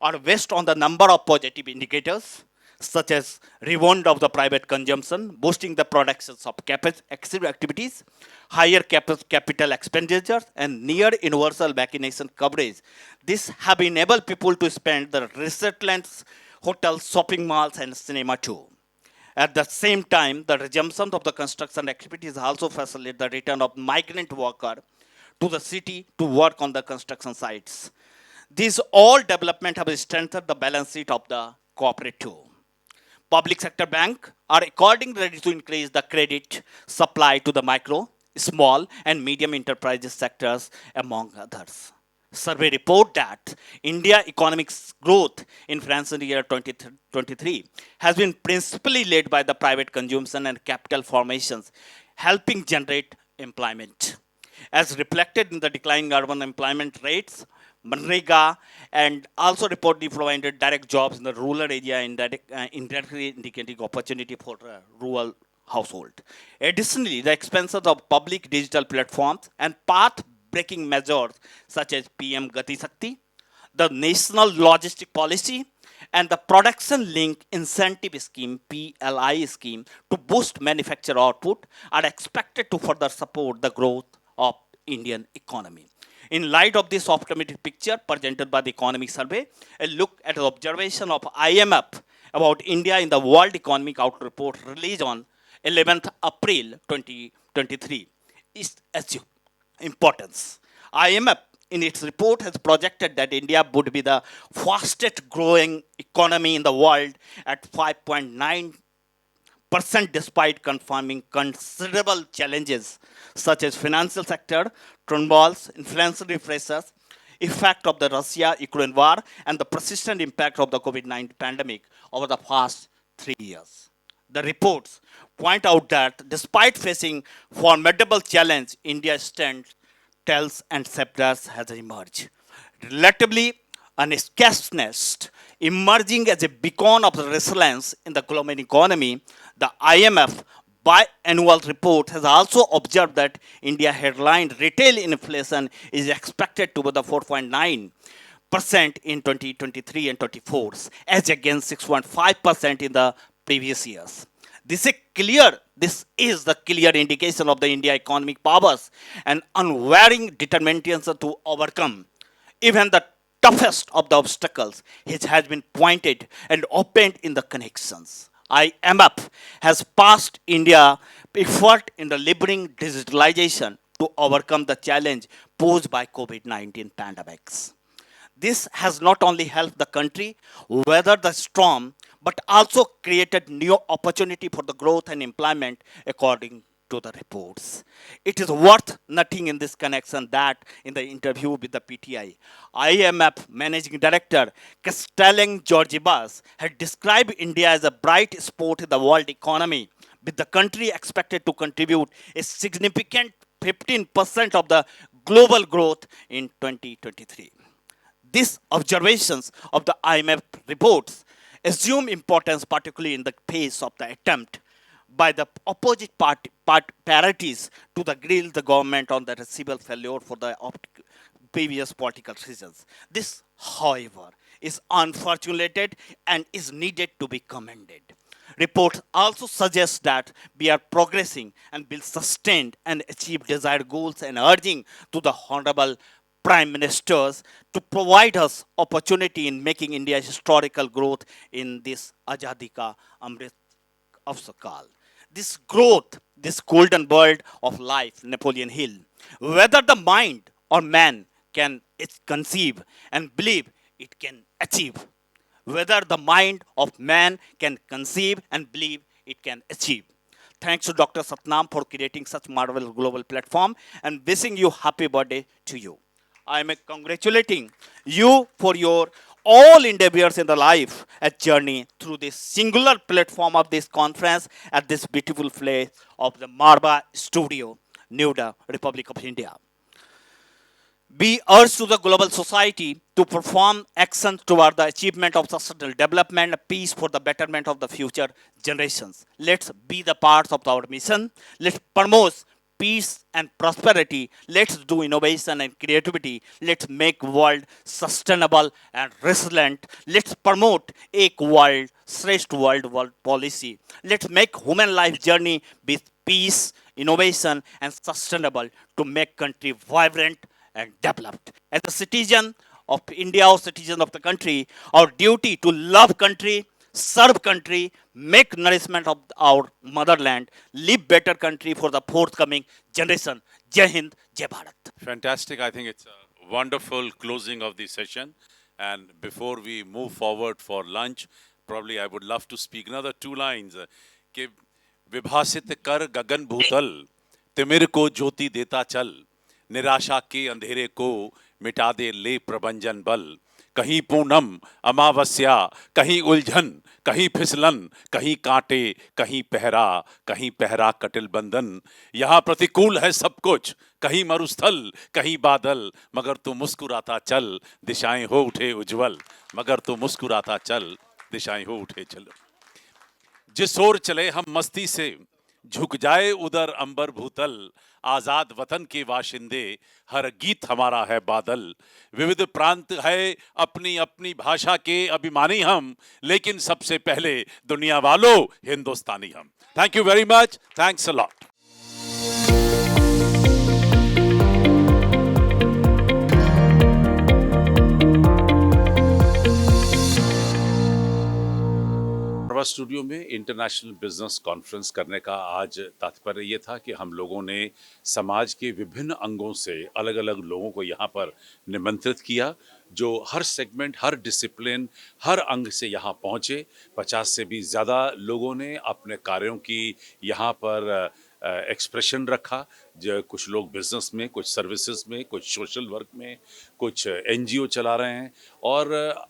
are based on the number of positive indicators, such as rebound of the private consumption, boosting the productions of activities, higher capital expenditures, and near universal vaccination coverage. This have enabled people to spend the restaurants, hotels, shopping malls, and cinema too. At the same time, the resumption of the construction activities also facilitate the return of migrant workers to the city to work on the construction sites. These all development have strengthened the balance sheet of the cooperative. Public sector bank are accordingly ready to increase the credit supply to the micro, small, and medium enterprises sectors, among others. Survey report that India economic growth in financial year 2023 has been principally led by the private consumption and capital formations, helping generate employment. As reflected in the declining urban employment rates, Manrega, and also reportedly provided direct jobs in the rural area, indirectly indicating opportunity for rural household. Additionally, the expansion of public digital platforms and path-breaking measures such as PM Gati Shakti, the National Logistic Policy, and the Production Link Incentive Scheme, PLI scheme, to boost manufacturer output are expected to further support the growth of Indian economy. In light of this optimistic picture presented by the Economic Survey, a look at the observation of IMF about India in the World Economic Outlook report released on 11th April 2023 is assumed importance. IMF in its report has projected that India would be the fastest growing economy in the world at 5.9% despite confirming considerable challenges such as financial sector, turmoils, inflationary pressures, effect of the Russia-Ukraine war, and the persistent impact of the COVID-19 pandemic over the past 3 years. The reports point out that despite facing formidable challenge, India stands, tells, and sectors has emerged relatively unscathed, emerging as a beacon of resilience in the global economy. The IMF biannual report has also observed that India headline retail inflation is expected to be the 4.9% in 2023 and 24, as against 6.5% in the previous years. This is the clear indication of the India economic powers and unwavering determination to overcome even the toughest of the obstacles, which has been pointed and opened in the connections. IMF has passed India effort in delivering digitalization to overcome the challenge posed by COVID-19 pandemics. This has not only helped the country weather the storm, but also created new opportunity for the growth and employment according to the reports. It is worth noting in this connection that in the interview with the PTI, IMF Managing Director Castellan Georgibas had described India as a bright spot in the world economy, with the country expected to contribute a significant 15% of the global growth in 2023. These observations of the IMF reports assume importance, particularly in the face of the attempt by the opposite parties to the grill the government on the receivable failure for the previous political reasons. This, however, is unfortunate and is needed to be commended. Reports also suggest that we are progressing and will sustain and achieve desired goals, and urging to the Honorable Prime Ministers to provide us opportunity in making India historical growth in this Azadi Ka Amrit Avsakal. This growth, this golden world of life, Napoleon Hill, whether the mind or man can conceive and believe it can achieve. Whether the mind of man can conceive and believe it can achieve. Thanks to Dr. Satnam for creating such marvelous global platform, and wishing you happy birthday to you. I am congratulating you for your all endeavors in the life and journey through this singular platform of this conference at this beautiful place of the Marwah Studio, Noida, Republic of India. We urge to the global society to perform actions toward the achievement of sustainable development and peace for the betterment of the future generations. Let's be the parts of our mission. Let's promote peace and prosperity. Let's do innovation and creativity. Let's make world sustainable and resilient. Let's promote Ek World, Shrestha world policy. Let's make human life journey with peace, innovation and sustainable to make country vibrant and developed. As a citizen of India or citizen of the country, our duty to love country, serve country, make nourishment of our motherland, live better country for the forthcoming generation. Jai Hind, Jai Bharat. Fantastic. I think it's a wonderful closing of the session. And before we move forward for lunch, probably I would love to speak another two lines. कि विभासित कर गगन भूतल, तिमिर को ज्योति देता चल, निराशा के अंधेरे को मिटा दे ले प्रबंजन बल. कहीं पूनम अमावस्या, कहीं उलझन, कहीं फिसलन, कहीं कांटे, कहीं पहरा कटिल बंधन. यहाँ प्रतिकूल है सब कुछ, कहीं मरुस्थल, कहीं बादल, मगर तू मुस्कुराता चल, दिशाएं हो उठे उज्जवल. मगर तू मुस्कुराता चल, दिशाएं हो उठे चल. जिस ओर चले हम मस्ती से, झुक जाए उधर अंबर भूतल. आजाद वतन के वाशिंदे, हर गीत हमारा है बादल. विविध प्रांत है अपनी अपनी भाषा के अभिमानी हम, लेकिन सबसे पहले दुनिया वालों हिंदुस्तानी हम. Thank you very much. Thanks a lot. Marwah studio में इंटरनेशनल बिजनेस कॉन्फ्रेंस करने का आज तात्पर्य ये था कि हम लोगों ने समाज के विभिन्न अंगों से अलग अलग लोगों को यहाँ पर निमंत्रित किया, जो हर सेगमेंट, हर डिसिप्लिन, हर अंग से यहाँ पहुँचे. 50 से भी ज़्यादा लोगों ने अपने कार्यों की यहाँ पर एक्सप्रेशन रखा. जो कुछ लोग बिजनेस में, कुछ सर्विसेज में, कुछ सोशल वर्क में, कुछ एनजीओ चला रहे हैं. और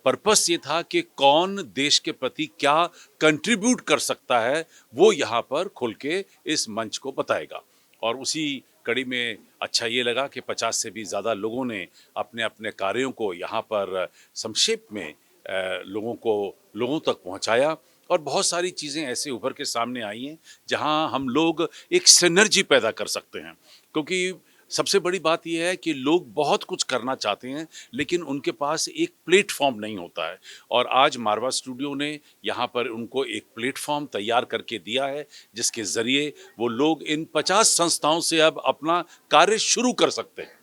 पर्पस ये था कि कौन देश के प्रति क्या कंट्रीब्यूट कर सकता है, वो यहाँ पर खुल के इस मंच को बताएगा. और उसी कड़ी में अच्छा ये लगा कि 50 से भी ज़्यादा लोगों ने अपने अपने कार्यों को यहाँ पर संक्षेप में लोगों तक पहुँचाया. और बहुत सारी चीज़ें ऐसे उभर के सामने आई हैं जहाँ हम लोग एक सिनर्जी पैदा कर सकते हैं. क्योंकि सबसे बड़ी बात यह है कि लोग बहुत कुछ करना चाहते हैं, लेकिन उनके पास एक प्लेटफॉर्म नहीं होता है. और आज मारवा स्टूडियो ने यहाँ पर उनको एक प्लेटफॉर्म तैयार करके दिया है, जिसके ज़रिए वो लोग इन 50 संस्थाओं से अब अपना कार्य शुरू कर सकते हैं.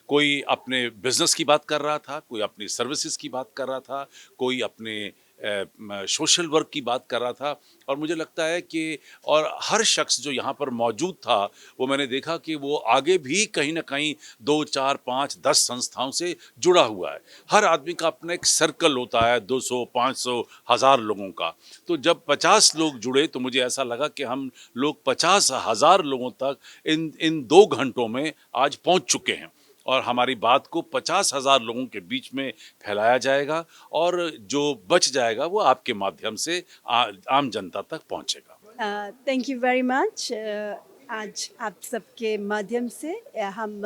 कोई अपने बिजनेस की बात कर रहा था, कोई अपनी सर्विसेज की बात कर रहा था, कोई अपने सोशल वर्क की बात कर रहा था. और मुझे लगता है कि और हर शख्स जो यहाँ पर मौजूद था, वो मैंने देखा कि वो आगे भी कहीं ना कहीं 2, 4, 5, 10 संस्थाओं से जुड़ा हुआ है. हर आदमी का अपना एक सर्कल होता है, 200, 500, 1000 लोगों का. तो जब 50 लोग जुड़े तो मुझे ऐसा लगा कि हम लोग 50,000 लोगों तक इन 2 घंटों में आज पहुँच चुके हैं. और हमारी बात को 50,000 लोगों के बीच में फैलाया जाएगा, और जो बच जाएगा वो आपके माध्यम से आम जनता तक पहुंचेगा. Thank you very much. आज आप सबके माध्यम से हम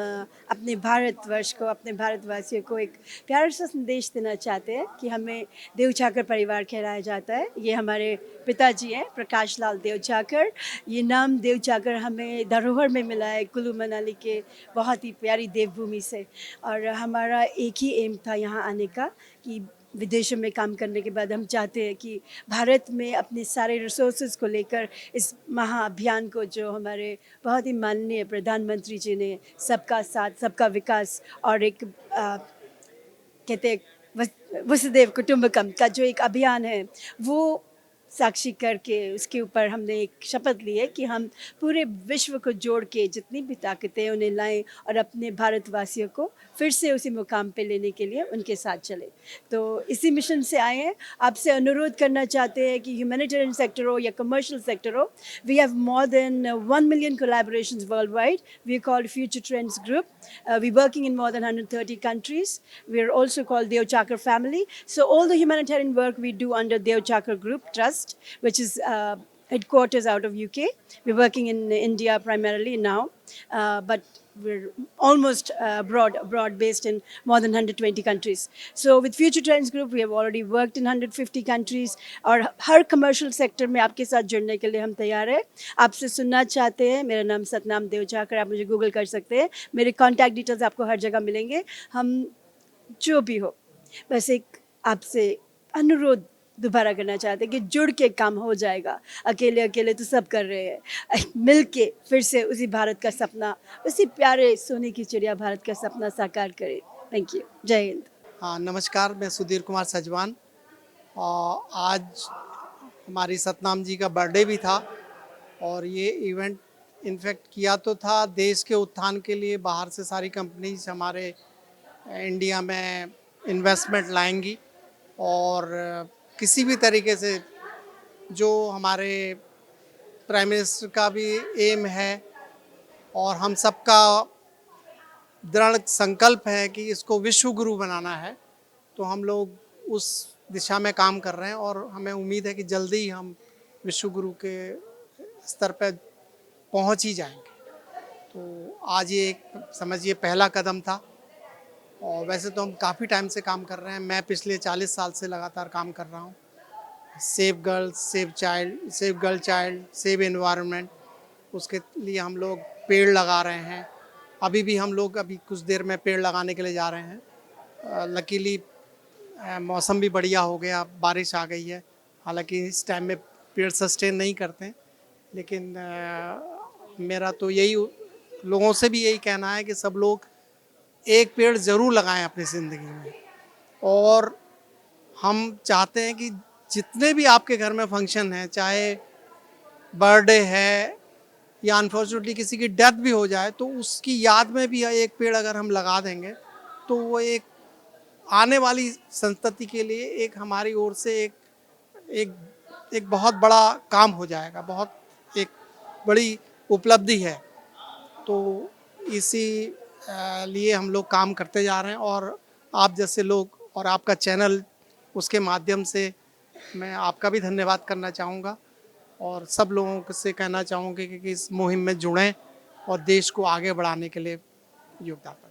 अपने भारतवर्ष को, अपने भारतवासियों को एक प्यारा सा संदेश देना चाहते हैं कि हमें देवचाकर परिवार कहलाया जाता है। ये हमारे पिताजी हैं, प्रकाश लाल देवचाकर। ये नाम देवचाकर हमें धरोहर में मिला है कुल्लू मनाली के बहुत ही प्यारी देवभूमि से, और हमारा एक ही एम था यहाँ आने का कि विदेशों में काम करने के बाद हम चाहते हैं कि भारत में अपने सारे रिसोर्सेज को लेकर इस महाअभियान को, जो हमारे बहुत ही माननीय प्रधानमंत्री जी ने सबका साथ सबका विकास और एक कहते हैं वसुधैव कुटुंबकम का जो एक अभियान है, वो साक्षी करके उसके ऊपर हमने एक शपथ ली है कि हम पूरे विश्व को जोड़ के जितनी भी ताकतें उन्हें लाएं और अपने भारतवासियों को फिर से उसी मुकाम पे लेने के लिए उनके साथ चले। तो इसी मिशन से आए हैं। आपसे अनुरोध करना चाहते हैं कि ह्यूमैनिटेरियन सेक्टर हो या कमर्शियल सेक्टर हो, we have more than 1 million collaborations worldwide. We are called Future Trends Group. We're working in more than 130 countries. We are also called Deuchakar family. So all the humanitarian work we do under Deuchakar Group Trust, which is headquarters out of UK. We're working in India primarily now, but we're almost abroad based in more than 120 countries. So with Future Trends Group, we have already worked in 150 countries, और हर commercial sector में आपके साथ जुड़ने के लिए हम तैयार हैं। आपसे सुनना चाहते हैं। मेरा नाम सतनाम देवचाकर, आप मुझे गूगल कर सकते हैं। मेरे कॉन्टैक्ट डिटेल्स आपको हर जगह मिलेंगे। हम जो भी हो, बस एक आपसे अनुरोध दोबारा करना चाहते हैं कि जुड़ के काम हो जाएगा। अकेले अकेले तो सब कर रहे हैं, मिल के फिर से उसी भारत का सपना, उसी प्यारे सोने की चिड़िया भारत का सपना साकार करें। Thank you. जय हिंद। हाँ, नमस्कार, मैं सुधीर कुमार सजवान, और आज हमारी सतनाम जी का बर्थडे भी था, और ये इवेंट इनफैक्ट किया तो था देश के उत्थान के लिए। बाहर से सारी कंपनीज हमारे इंडिया में इन्वेस्टमेंट लाएंगी, और किसी भी तरीके से जो हमारे प्राइम मिनिस्टर का भी एम है और हम सबका दृढ़ संकल्प है कि इसको विश्व गुरु बनाना है, तो हम लोग उस दिशा में काम कर रहे हैं, और हमें उम्मीद है कि जल्दी ही हम विश्व गुरु के स्तर पर पहुंच ही जाएंगे। तो आज ये एक समझिए पहला कदम था, और वैसे तो हम काफ़ी टाइम से काम कर रहे हैं। मैं पिछले 40 साल से लगातार काम कर रहा हूँ। Save girls, save child, save girl child, save environment, उसके लिए हम लोग पेड़ लगा रहे हैं। अभी भी हम लोग कुछ देर में पेड़ लगाने के लिए जा रहे हैं। लकीली मौसम भी बढ़िया हो गया, बारिश आ गई है। हालांकि इस टाइम में पेड़ सस्टेन नहीं करते, लेकिन मेरा तो यही लोगों से भी यही कहना है कि सब लोग एक पेड़ ज़रूर लगाएं अपनी ज़िंदगी में। और हम चाहते हैं कि जितने भी आपके घर में फंक्शन हैं, चाहे बर्थडे है या अनफॉर्चुनेटली किसी की डेथ भी हो जाए, तो उसकी याद में भी एक पेड़ अगर हम लगा देंगे तो वो एक आने वाली संतति के लिए एक हमारी ओर से एक बहुत बड़ा काम हो जाएगा, बहुत एक बड़ी उपलब्धि है। तो इसी लिए हम लोग काम करते जा रहे हैं, और आप जैसे लोग और आपका चैनल, उसके माध्यम से मैं आपका भी धन्यवाद करना चाहूँगा, और सब लोगों से कहना चाहूँगी कि इस मुहिम में जुड़ें और देश को आगे बढ़ाने के लिए योगदान दें।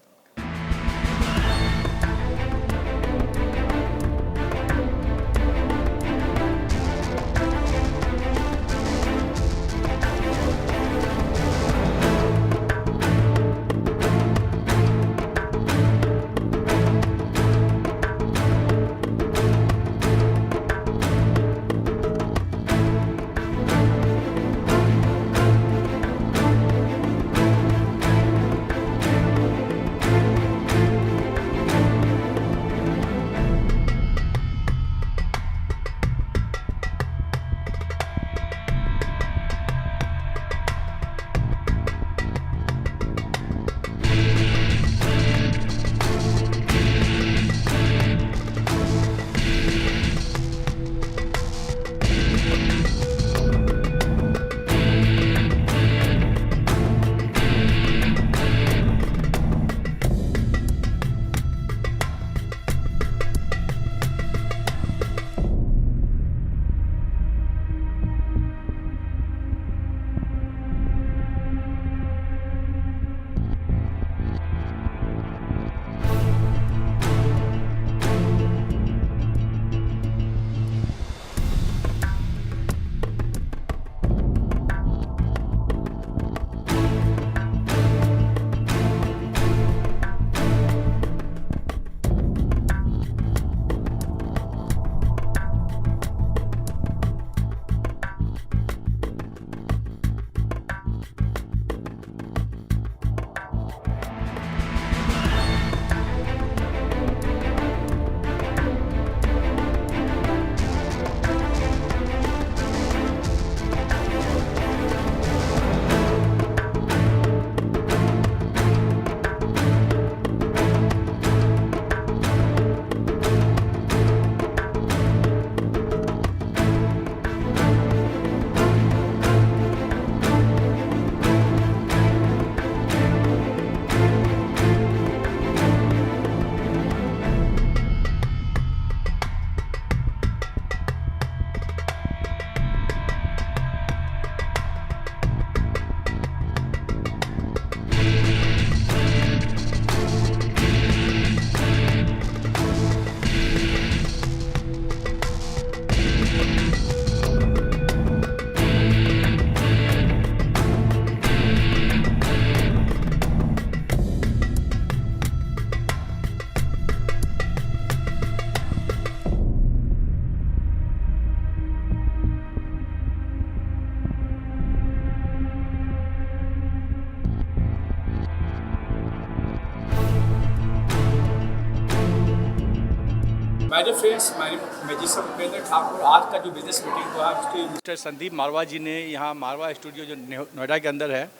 माय डियर फ्रेंड्स, मैं जी सब उपेंद्र ठाकुर। आज का जो बिजनेस मीटिंग हुआ उसके मिस्टर संदीप मारवा जी ने यहाँ मारवा स्टूडियो जो नोएडा के अंदर है,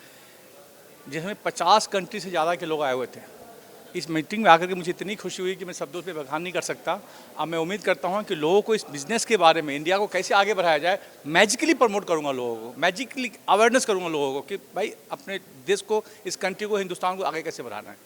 जिसमें 50 कंट्री से ज़्यादा के लोग आए हुए थे। इस मीटिंग में आकर के मुझे इतनी खुशी हुई कि मैं शब्दों पे बयान नहीं कर सकता। अब मैं उम्मीद करता हूँ कि लोगों को इस बिज़नेस के बारे में, इंडिया को कैसे आगे बढ़ाया जाए, मैजिकली प्रमोट करूँगा लोगों को, मैजिकली अवेयरनेस करूँगा लोगों को कि भाई अपने देश को, इस कंट्री को, हिंदुस्तान को आगे कैसे बढ़ाना है।